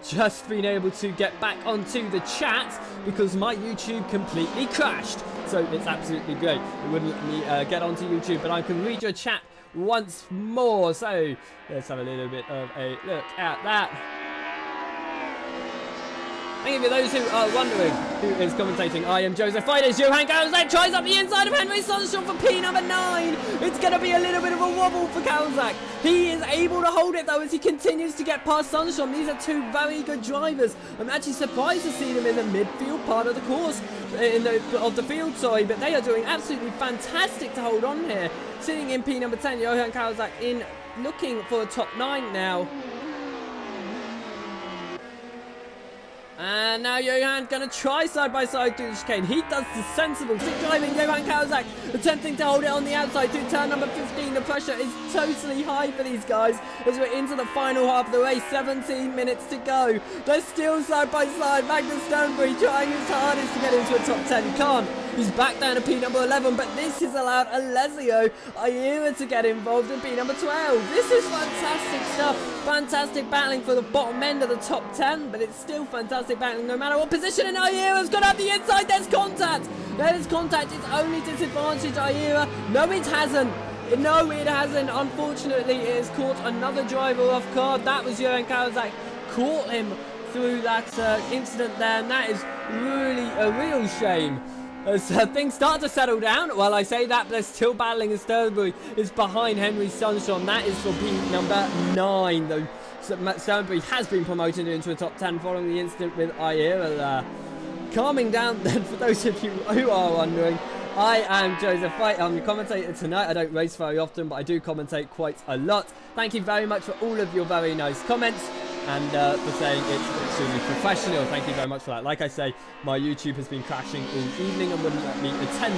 just been able to get back onto the chat because my YouTube completely crashed. So it's absolutely great. It wouldn't let me get onto YouTube, but I can read your chat once more. So let's have a little bit of a look at that. Thank you for those who are wondering who is commentating. I am Joseph Fidesz. Johan Kalazak tries up the inside of Henry Sundstrom for P number 9. It's going to be a little bit of a wobble for Kalazak. He is able to hold it though as he continues to get past Sundstrom. These are two very good drivers. I'm actually surprised to see them in the midfield part of the course, of the field, sorry, but they are doing absolutely fantastic to hold on here. Sitting in P number 10, Johan Kalazak in looking for a top 9 now. And now Johan going to try side by side through the chicane. He does the sensible stick driving. Johan Kawazak attempting to hold it on the outside through turn number 15. The pressure is totally high for these guys as we're into the final half of the race. 17 minutes to go. They're still side by side. Magnus Sternberg trying his hardest to get into a top 10. He can't. He's back down to P number 11, but this has allowed Alessio Ayera to get involved in P number 12. This is fantastic stuff. Fantastic battling for the bottom end of the top 10, but it's still fantastic battling no matter what position. And Ayera's got out the inside. There's contact. There's contact. It's only disadvantaged Ayera. No, it hasn't. No, it hasn't. Unfortunately, it has caught another driver off guard. That was Johan Kawazak. Caught him through that incident there, and that is really a real shame. As things start to settle down, well, I say that, but they're still battling as Sternberg is behind Henry Sunshine. That is for P number 9, though Sternberg has been promoted into a top 10 following the incident with Ayera there. Calming down then, for those of you who are wondering, I am Joseph White. I'm your commentator tonight. I don't race very often, but I do commentate quite a lot. Thank you very much for all of your very nice comments. And for saying it's extremely professional. Thank you very much for that. Like I say, my YouTube has been crashing all evening and wouldn't let me attend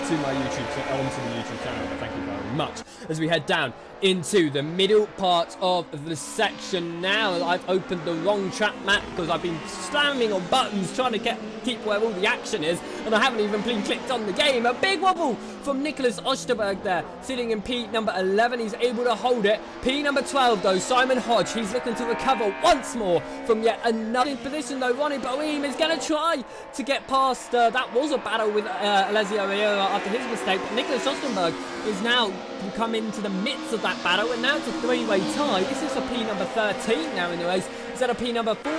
to my onto the YouTube channel. But thank you very much. As we head down into the middle part of the section now. I've opened the wrong track map because I've been slamming on buttons trying to keep where all the action is, and I haven't even been clicked on the game. A big wobble from Nicholas Osterberg there, sitting in P number 11. He's able to hold it. P number 12 though, Simon Hodge. He's looking to recover once more from yet another position though. Ronnie Boehm is going to try to get past. That was a battle with Alessio Ayera after his mistake. But Nicholas Osterberg is now come into the midst of that battle, and now it's a three-way tie. This is for P number 13 now in the race instead of P number 14,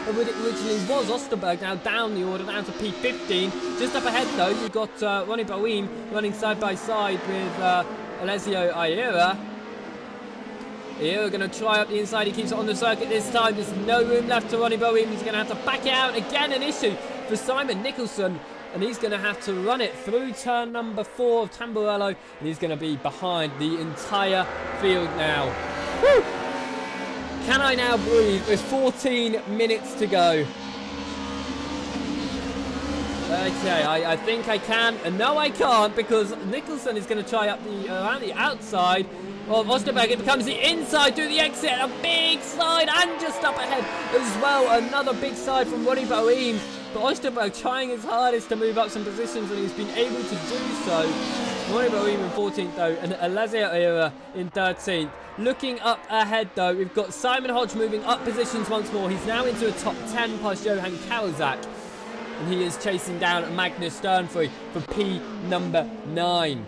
of what it originally was. Osterberg now down the order, down to P15. Just up ahead though, you've got Ronnie Boehm running side by side with Alessio Ayera. Ayera going to try up the inside. He keeps it on the circuit this time. There's no room left to Ronnie Boehm. He's going to have to back it out again. An issue for Simon Nicholson. And he's going to have to run it through turn number 4 of Tamburello. And he's going to be behind the entire field now. Woo! Can I now breathe? There's 14 minutes to go. Okay, I think I can. And no, I can't, because Nicholson is going to try up around the outside. Well, Osterberg, it becomes the inside through the exit. A big slide, and just up ahead as well. Another big slide from Ronnie Boehm. But Osterberg trying his hardest to move up some positions, and he's been able to do so. Ronnie Boehm in 14th though, and Alessio Ayera in 13th. Looking up ahead though, we've got Simon Hodge moving up positions once more. He's now into a top 10 past Johan Kawazak. And he is chasing down Magnus Sternfrey for P number 9.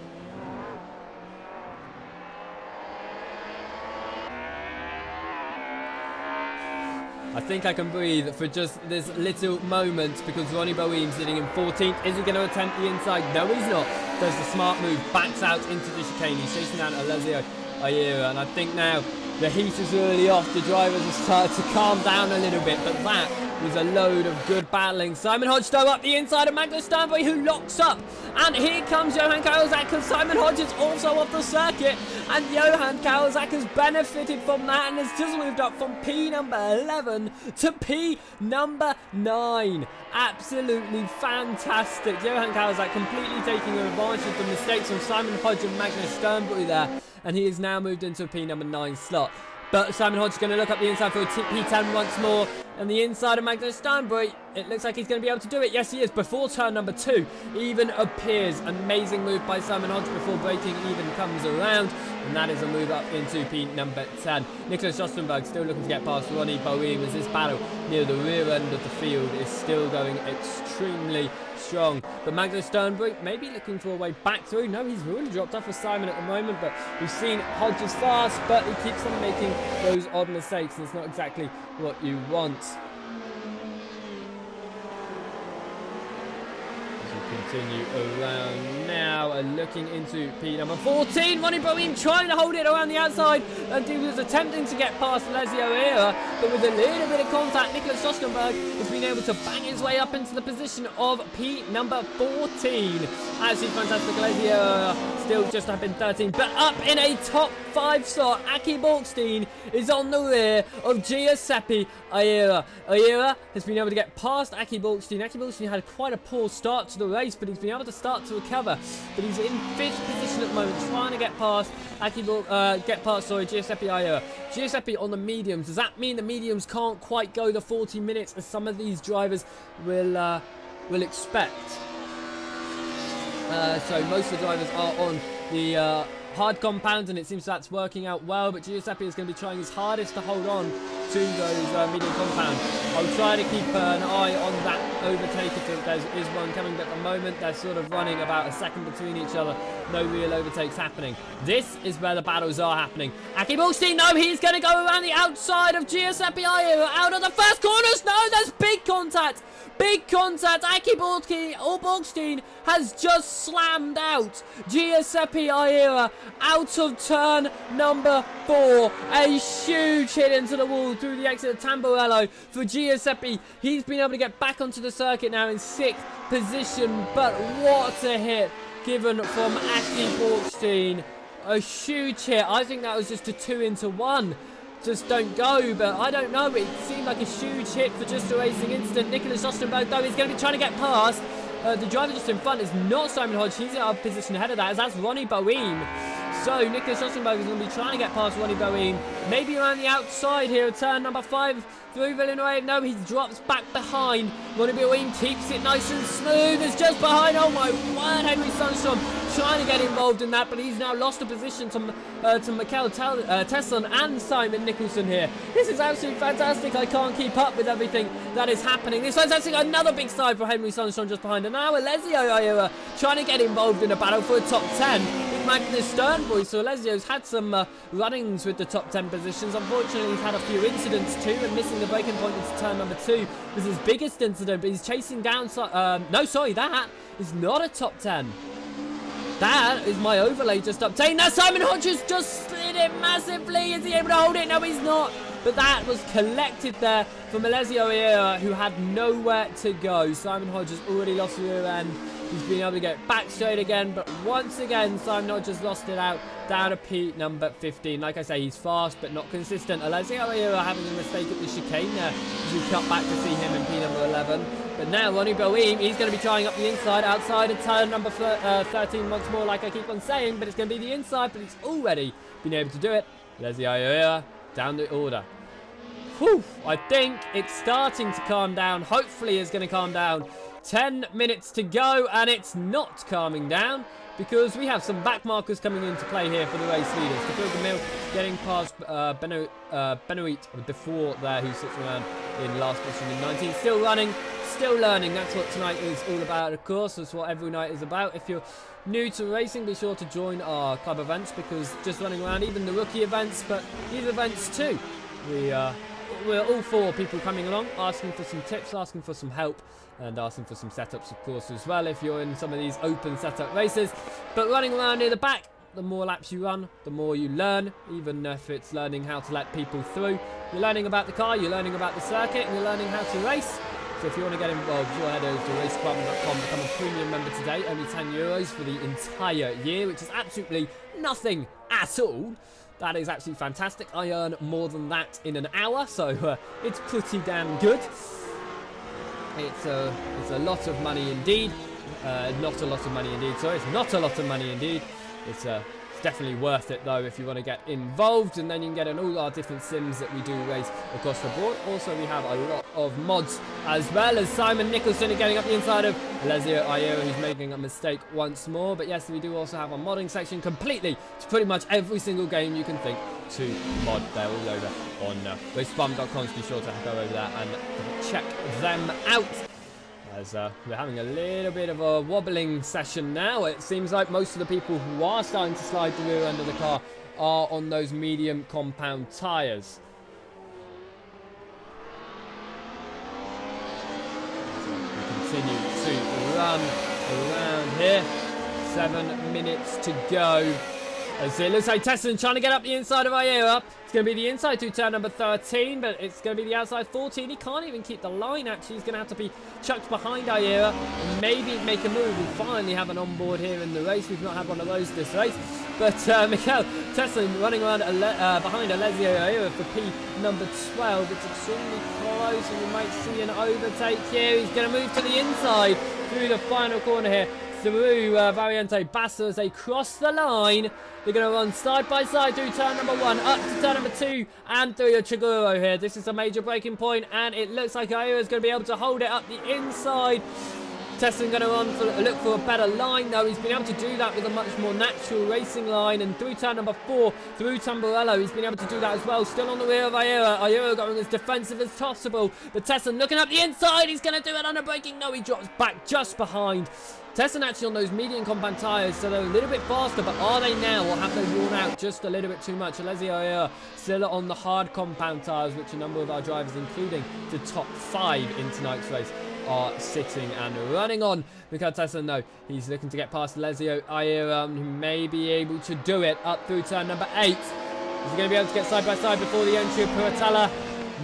I think I can breathe for just this little moment, because Ronnie Boehm sitting in 14th. Is he going to attempt the inside? No, he's not. Does the smart move, backs out into the chicane. He's chasing down Alessio Ayera, and I think now the heat is really off. The drivers have started to calm down a little bit, but that was a load of good battling. Simon Hodge though up the inside of Magnus Sternberg, who locks up. And here comes Johan Kawazak, because Simon Hodge is also off the circuit. And Johan Kawazak has benefited from that and has just moved up from P number 11 to P number 9. Absolutely fantastic. Johan Kawazak completely taking advantage of the mistakes from Simon Hodge and Magnus Sternberg there. And he has now moved into a P number 9 slot. But Simon Hodge is going to look up the inside for a P10 once more. And the inside of Magnus Sternberg, it looks like he's going to be able to do it. Yes, he is. Before turn number 2 even appears. Amazing move by Simon Hodge before braking even comes around. And that is a move up into P number 10. Nicholas Osterberg still looking to get past Ronnie Boehm, as this battle near the rear end of the field is still going extremely strong. But Magnus Sternberg maybe looking for a way back through. No, he's really dropped off for Simon at the moment, but we've seen Hodge is fast, but he keeps on making those odd mistakes, and it's not exactly what you want. Continue around now and looking into P number 14. Ronnie Boehm trying to hold it around the outside. and he was attempting to get past Alessio here, but with a little bit of contact, Nicholas Sostenberg has been able to bang his way up into the position of P number 14. Absolutely fantastic. Alessio still just up in 13, but up in a top 5 slot. Aki Borkstein is on the rear of Giuseppe Ayera. Ayera has been able to get past Aki Borkstein. Aki Borkstein had quite a poor start to the race, but he's been able to start to recover. But he's in 5th position at the moment, trying to get past Giuseppe Ayera. Giuseppe on the mediums. Does that mean the mediums can't quite go the 40 minutes as some of these drivers will expect? So most of the drivers are on the hard compound, and it seems that's working out well, but Giuseppe is going to be trying his hardest to hold on to those medium compound. I'll try to keep an eye on that overtake if there is one coming, but at the moment they're sort of running about a second between each other. No real overtakes happening. This is where the battles are happening. Aki Borkstein, no, he's going to go around the outside of Giuseppe Ayera, out of the first corners. No, there's big contact. Big contact. Aki Borkstein has just slammed out Giuseppe Ayera out of turn number 4. A huge hit into the wall through the exit of Tamburello for Giuseppe. He's been able to get back onto the circuit now in 6th position, but what a hit given from Aki Borkstein. A huge hit. I think that was just a 2-into-1. Just don't go, but I don't know. It seemed like a huge hit for just a racing incident. Nicholas Ostenberg, though, is going to be trying to get past. The driver just in front is not Simon Hodge. He's out of position ahead of that, as that's Ronnie Boehm. So Nicholas Ostenberg is going to be trying to get past Ronnie Boehm. Maybe around the outside here, turn number 5 through Villeneuve. No, he drops back behind. Ronnie Boehm keeps it nice and smooth. It's just behind. Oh my word, Henry Sundstrom trying to get involved in that, but he's now lost a position to Mikel Tesson and Simon Nicholson here. This is absolutely fantastic. I can't keep up with everything that is happening. This one's actually another big side for Henry Sundstrom just behind. And now Alessio Ayera trying to get involved in a battle for a top 10 with Magnus Stern boys. So Alessio's had some runnings with the top 10 positions. Unfortunately, he's had a few incidents too, and missing the breaking point into turn number 2 was his biggest incident, but he's chasing down... no, sorry, that is not a top 10. That is my overlay just updating. Now Simon Hodges just slid it massively. Is he able to hold it? No, he's not. But that was collected there from Alessio Ayera, who had nowhere to go. Simon Hodges already lost the rear end. He's been able to get back straight again, but once again, Simon Hodges lost it out down to P number 15. Like I say, he's fast, but not consistent. Alessio Ayera having a mistake at the chicane there, as we cut back to see him in P number 11. But now Ronnie Boehm, he's going to be trying up the inside, outside of turn number 13 once more, like I keep on saying, but it's going to be the inside, but he's already been able to do it. Alessio Ayera down the order. Whew, I think it's starting to calm down. Hopefully it's going to calm down. 10 minutes to go, and it's not calming down because we have some back markers coming into play here for the race leaders. The Pilgrim getting past Benoit before there, who sits around in last position in 19. Still running, still learning. That's what tonight is all about, of course. That's what every night is about. If you're new to racing, be sure to join our club events, because just running around, even the rookie events, but these events too, we're all for people coming along, asking for some tips, asking for some help, and asking for some setups, of course, as well, if you're in some of these open setup races. But running around near the back, the more laps you run, the more you learn, even if it's learning how to let people through. You're learning about the car, you're learning about the circuit, and you're learning how to race. So if you want to get involved, go ahead over to racedepartment.com, become a premium member today, only €10 for the entire year, which is absolutely nothing at all. That is absolutely fantastic. I earn more than that in an hour, so it's pretty damn good. It's a lot of money indeed. Not a lot of money indeed. Sorry, it's not a lot of money indeed. It's definitely worth it though if you want to get involved, and then you can get in all our different sims that we do race across the board. Also, we have a lot of mods, as well as Simon Nicholson getting up the inside of Alessio Ayera, who's making a mistake once more. But yes, we do also have a modding section completely to pretty much every single game you can think to mod. They're all over on racedepartment.com, so be sure to go over there and check them out. As we're having a little bit of a wobbling session now. It seems like most of the people who are starting to slide the rear end of the car are on those medium compound tyres. So we continue to run around here. 7 minutes to go. As it looks like Tessin trying to get up the inside of Ayera. It's going to be the inside through turn number 13, but it's going to be the outside 14. He can't even keep the line, actually. He's going to have to be chucked behind Ayera and maybe make a move. We'll finally have an onboard here in the race. We've not had one of those this race. But Mikel Tessin running around behind Alessio Ayera for P number 12. It's extremely close, and we might see an overtake here. He's going to move to the inside through the final corner here, through Variante Bassa as they cross the line. They're going to run side by side through turn number 1, up to turn number 2, and through a Chiguro here. This is a major braking point, and it looks like Ayera is going to be able to hold it up the inside. Tessin going to look for a better line, though. He's been able to do that with a much more natural racing line, and through turn number 4, through Tamburello, he's been able to do that as well. Still on the rear of Ayera. Ayera going as defensive as possible, but Tessin looking up the inside. He's going to do it under braking. No, he drops back just behind. Tessin actually on those medium compound tyres, so they're a little bit faster, but are they now, or have they worn out just a little bit too much? Alessio Ayera still on the hard compound tyres, which a number of our drivers, including the top 5 in tonight's race, are sitting and running on. Mikel Tessin, though, he's looking to get past Alessio Ayera, who may be able to do it up through turn number 8. Is he going to be able to get side by side before the entry of Puratella?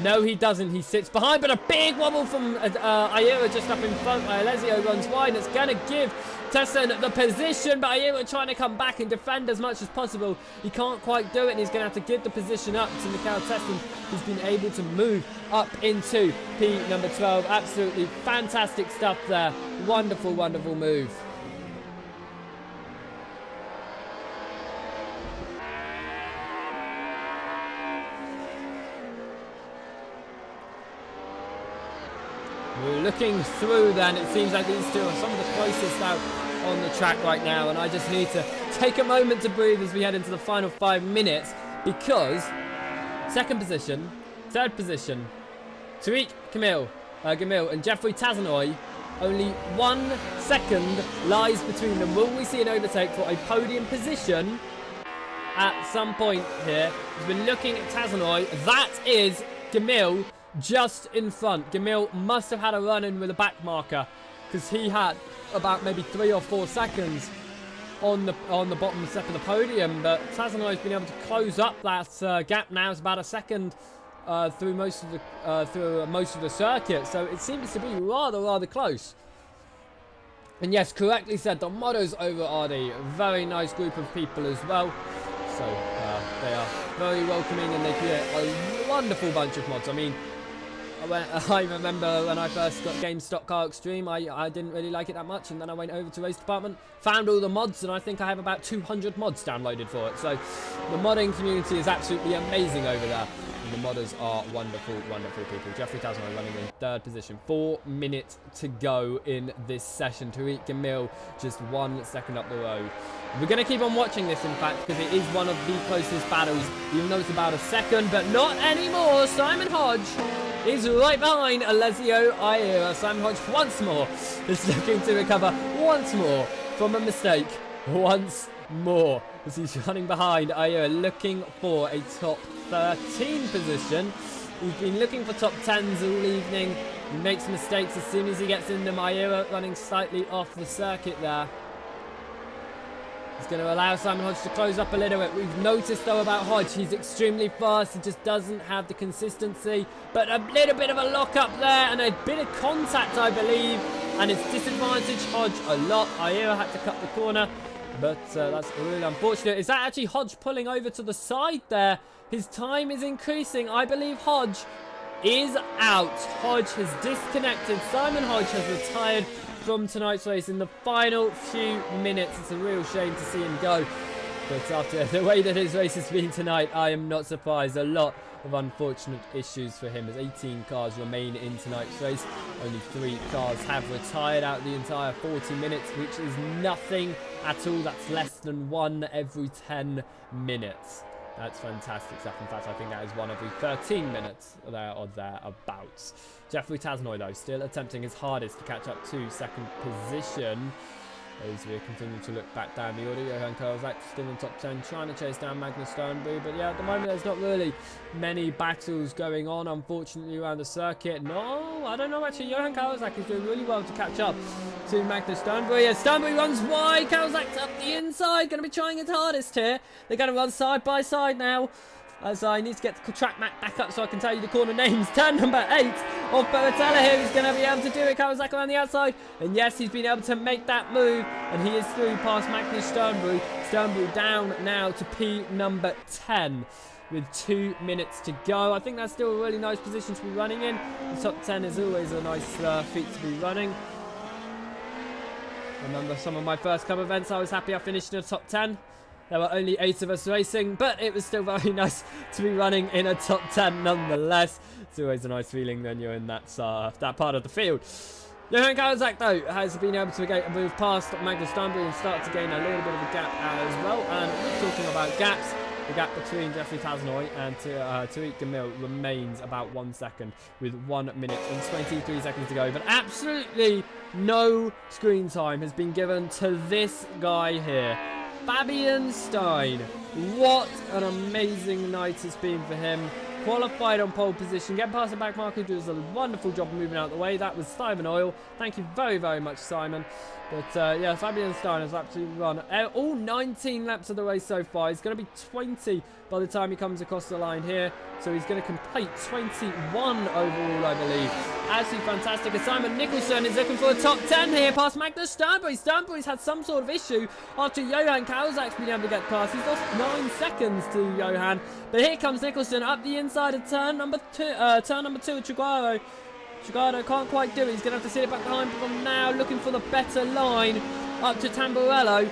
No, he doesn't. He sits behind, but a big wobble from Ayera just up in front. Alessio runs wide. It's going to give Tessin the position, but Ayera trying to come back and defend as much as possible. He can't quite do it, and he's going to have to give the position up to Mikel Tessin, who's been able to move up into P number 12. Absolutely fantastic stuff there. Wonderful, wonderful move. We're looking through then, it seems like these two are some of the closest out on the track right now, and I just need to take a moment to breathe as we head into the final 5 minutes, because second position, third position, Tariq Gamil and Jeffrey Tazanoy, only 1 second lies between them. Will we see an overtake for a podium position at some point here? We've been looking at Tazanoy. That is Gamil just in front. Gamil must have had a run-in with a back marker, because he had about maybe 3 or 4 seconds on the bottom step of the podium, but Tazanoy has been able to close up that gap now. It's about a second through most of the circuit, so it seems to be rather close. And yes, correctly said, the modders over are a very nice group of people as well, so they are very welcoming, and they create a wonderful bunch of mods. I mean, I remember when I first got GameStop Car Extreme, I didn't really like it that much, and then I went over to Race Department, found all the mods, and I think I have about 200 mods downloaded for it. So the modding community is absolutely amazing over there, and the modders are wonderful, wonderful people. Jeffrey Tazanoy running in third position. 4 minutes to go in this session. Tariq Gamil just 1 second up the road. We're going to keep on watching this, in fact, because it is one of the closest battles, even though it's about a second, but not anymore. Simon Hodge is right behind Alessio Ayera. Simon Hodge once more is looking to recover once more from a mistake once more, as he's running behind Ayera, looking for a top 13 position. He's been looking for top 10s all evening. He makes mistakes as soon as he gets in them. Ayera running slightly off the circuit there. It's going to allow Simon Hodge to close up a little bit. We've noticed, though, about Hodge, he's extremely fast. He just doesn't have the consistency. But a little bit of a lock-up there and a bit of contact, I believe. And it's disadvantaged Hodge a lot. Ayera had to cut the corner, but that's really unfortunate. Is that actually Hodge pulling over to the side there? His time is increasing. I believe Hodge is out. Hodge has disconnected. Simon Hodge has retired from tonight's race in the final few minutes. It's a real shame to see him go, but after the way that his race has been tonight, I am not surprised. A lot of unfortunate issues for him, as 18 cars remain in tonight's race. Only 3 cars have retired out the entire 40 minutes, which is nothing at all. That's less than 1 every 10 minutes. That's fantastic stuff. In fact, I think that is 1 every 13 minutes there or thereabouts. Jeffrey Tazanoy, though, still attempting his hardest to catch up to second position. As we continue to look back down the order, Johan Karlzak still in top 10, trying to chase down Magnus Sternberg. But yeah, at the moment there's not really many battles going on, unfortunately, around the circuit. No, I don't know actually. Johan Karlzak is doing really well to catch up to Magnus Sternberg. Yeah, Sternberg runs wide, Karlzak's up the inside, going to be trying his hardest here. They're going to run side by side now. As I need to get the track map back up so I can tell you the corner names. Turn number 8 of Baratella here. He's going to be able to do it. Karlzak around the outside. And yes, he's been able to make that move. And he is through past Magnus Sternberg. Sternberg down now to P number 10 with 2 minutes to go. I think that's still a really nice position to be running in. The top 10 is always a nice feat to be running. I remember some of my first couple events, I was happy I finished in the top 10. There were only 8 of us racing, but it was still very nice to be running in a top 10 nonetheless. It's always a nice feeling when you're in that part of the field. Johan Karlzak, though, has been able to move past Magnus Sternberg and start to gain a little bit of a gap as well. And we're talking about gaps. The gap between Jeffrey Tasnoy and Tariq Gamil remains about 1 second with 1 minute and 23 seconds to go. But absolutely no screen time has been given to this guy here. Fabian Stein. What an amazing night it's been for him. Qualified on pole position. Get past the back marker, who does a wonderful job of moving out of the way. That was Simon Oil. Thank you very, very much, Simon. But yeah, Fabian Stein has absolutely run all 19 laps of the race so far. He's going to be 20 by the time he comes across the line here. So he's going to complete 21 overall, I believe. Absolutely fantastic. And Simon Nicholson is looking for a top 10 here past Magnus Sternberg. Sternberg's had some sort of issue after Johan Karlzak's been able to get past. He's lost 9 seconds to Johan. But here comes Nicholson up the inside of turn number 2 of Chiguaro. Chiguaro can't quite do it. He's going to have to sit it back behind from now, looking for the better line up to Tamburello.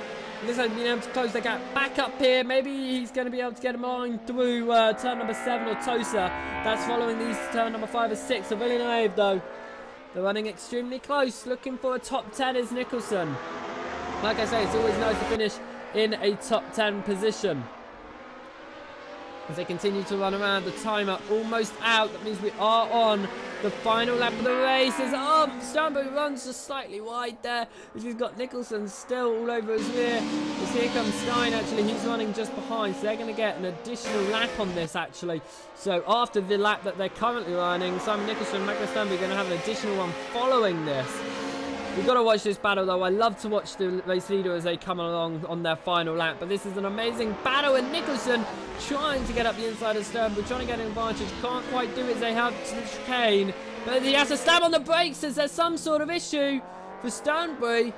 This has been able to close the gap back up here. Maybe he's going to be able to get a line through turn number 7 or Tosa. That's following these turn number 5 or 6 of Villeneuve, though. They're running extremely close. Looking for a top 10 is Nicholson. Like I say, it's always nice to finish in a top 10 position. As they continue to run around, the timer almost out. That means we are on the final lap of the race. Sternberg runs just slightly wide there. He's got Nicholson still all over his rear. As here comes Stein, actually, he's running just behind. So they're going to get an additional lap on this, actually. So after the lap that they're currently running, Simon Nicholson and Magnus Sternberg are going to have an additional one following this. We've got to watch this battle, though. I love to watch the race leader as they come along on their final lap. But this is an amazing battle, and Nicholson trying to get up the inside of Sternberg, trying to get an advantage. Can't quite do it as they have to the chicane. But he has to stab on the brakes as there's some sort of issue for Sternberg.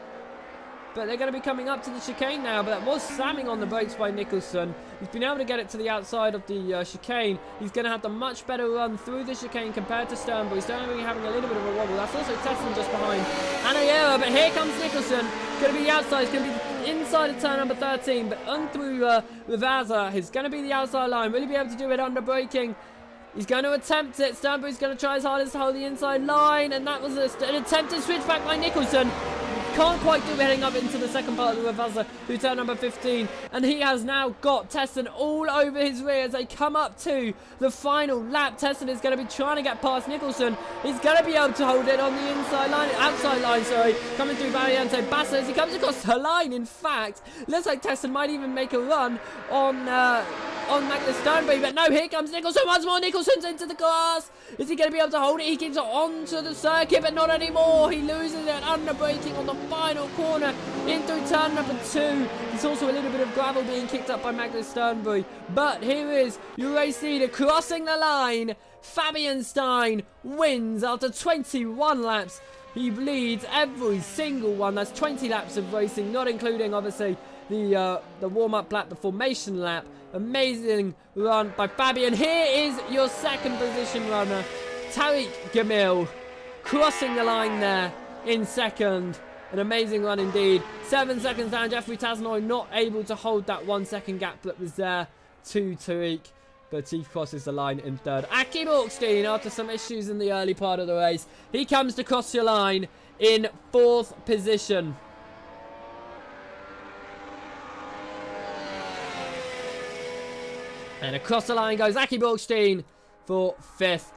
But they're going to be coming up to the chicane now. But that was slamming on the brakes by Nicholson. He's been able to get it to the outside of the chicane. He's going to have the much better run through the chicane compared to Sternberg. Sternberg having a little bit of a wobble. That's also Tesson just behind Anayera. But here comes Nicholson. Going to be the outside. It's going to be inside of turn number 13. But on through Rivaza. He's going to be the outside line. Really be able to do it under braking. He's going to attempt it. Sternberg's going to try his hardest to hold the inside line. And that was an attempted switch back by Nicholson. Can't quite do it heading up into the second part of the Rivaza through turn number 15. And he has now got Tesson all over his rear as they come up to the final lap. Tesson is going to be trying to get past Nicholson. He's going to be able to hold it on the outside line, coming through Variante Bassa as he comes across her line. In fact, looks like Tesson might even make a run on Magnus Sternberg, but no, here comes Nicholson once more. Nicholson's into the grass. Is he going to be able to hold it? He keeps it onto the circuit, but not anymore. He loses it under braking on the final corner in through turn number 2. There's also a little bit of gravel being kicked up by Magnus Sternberg, but here is your race leader crossing the line. Fabian Stein wins after 21 laps. He leads every single one. That's 20 laps of racing, not including obviously the warm-up lap, the formation lap. Amazing run by Fabian. Here is your second position runner, Tariq Gamil, crossing the line there in second. An amazing run indeed. 7 seconds down. Jeffrey Tasnoy not able to hold that 1 second gap that was there to Tariq. But he crosses the line in third. Aki Borkstein, after some issues in the early part of the race, he comes to cross your line in 4th position. And across the line goes Aki Borkstein for 5th.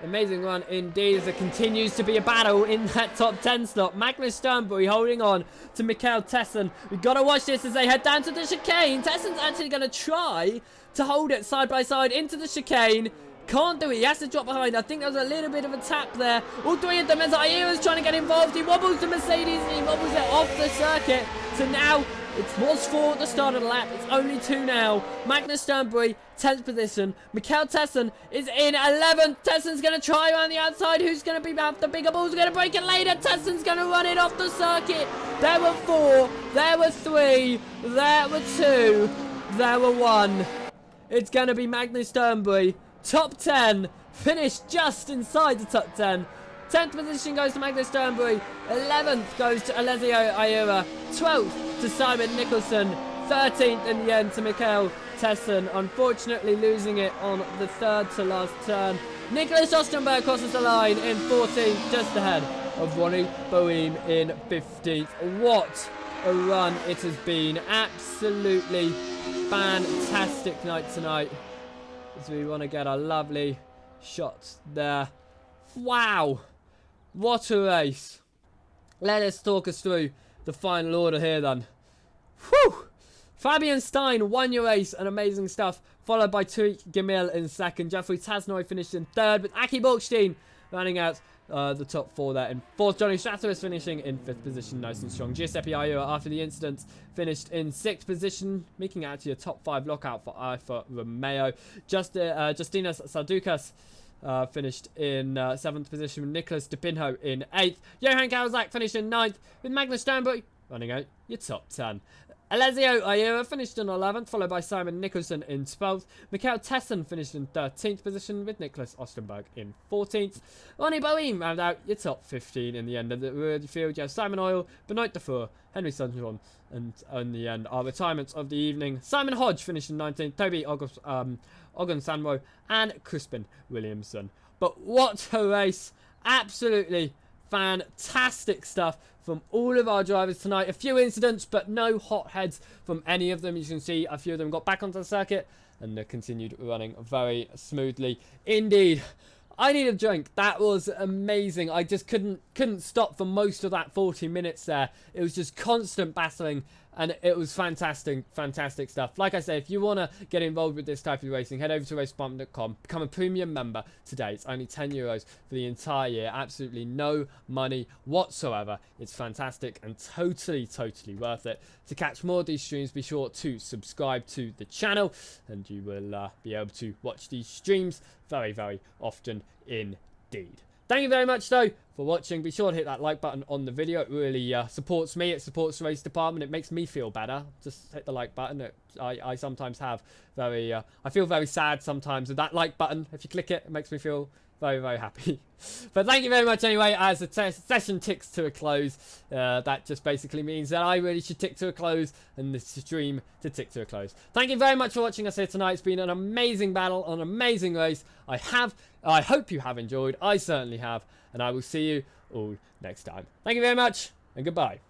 Amazing run indeed, as there continues to be a battle in that top 10 slot. Magnus Sternbury holding on to Mikael Tessen. We've got to watch this as they head down to the chicane. Tessen's actually going to try to hold it side by side into the chicane. Can't do it. He has to drop behind. I think there was a little bit of a tap there. All three of them as Aira's trying to get involved. He wobbles the Mercedes and he wobbles it off the circuit. So now it was 4 at the start of the lap. It's only 2 now. Magnus Sternbury, 10th position. Mikael Tessen is in 11th. Tessen's going to try around the outside. Who's going to be out? The bigger ball's going to break it later. Tessen's going to run it off the circuit. There were 4. There were 3. There were 2. There were 1. It's going to be Magnus Sternbury. Top 10. Finished just inside the top 10. 10th position goes to Magnus Sternbury. 11th goes to Alessio Aira. 12th to Simon Nicholson. 13th in the end to Mikael Tessen. Unfortunately losing it on the 3rd to last turn. Nicholas Ostenberg crosses the line in 14th, just ahead of Ronnie Boehm in 15th. What a run it has been. Absolutely fantastic night tonight, as we want to get a lovely shot there. Wow, what a race. Let us talk us through the final order here then. Whew! Fabian Stein won your race, and amazing stuff, followed by Tariq Gamil in second. Jeffrey Tasnoy finished in third, with Aki Borkstein running out the top 4 there in fourth. Johnny Strateris finishing in 5th position, nice and strong. Giuseppe Aira, after the incident, finished in 6th position, making it actually a top 5 lockout for Alfa Romeo. Justinas Sardukas finished in 7th position, with Nicholas De Pinho in 8th. Johan Kawazak finished in 9th, with Magnus Sternbury running out your top 10. Alessio Aira finished in 11th, followed by Simon Nicholson in 12th. Mikael Tessen finished in 13th position, with Nicholas Ostenberg in 14th. Ronnie Boehm round out your top 15 in the end of the field. You have Simon Oil, Benoit Dufour, Henry Sundron, and in the end, our retirements of the evening. Simon Hodge finished in 19th, Toby Ogun Sanwo, and Crispin Williamson. But what a race! Absolutely fantastic stuff from all of our drivers tonight. A few incidents, but no hot heads from any of them. You can see a few of them got back onto the circuit and continued running very smoothly. Indeed, I need a drink. That was amazing. I just couldn't stop for most of that 40 minutes there. It was just constant battling, and it was fantastic stuff. Like I say, if you want to get involved with this type of racing, head over to racedepartment.com, become a premium member today. It's only €10 for the entire year. Absolutely no money whatsoever. It's fantastic and totally worth it. To catch more of these streams, be sure to subscribe to the channel, and you will be able to watch these streams very often indeed. Thank you very much, though, for watching. Be sure to hit that like button on the video. It really supports me. It supports the race department. It makes me feel better. Just hit the like button. I sometimes have I feel very sad sometimes with that like button. If you click it, it makes me feel very happy. But thank you very much anyway. As the session ticks to a close, that just basically means that I really should tick to a close and the stream to tick to a close. Thank you very much for watching us here tonight. It's been an amazing battle, an amazing race. I hope you have enjoyed. I certainly have, and I will see you all next time. Thank you very much, and goodbye.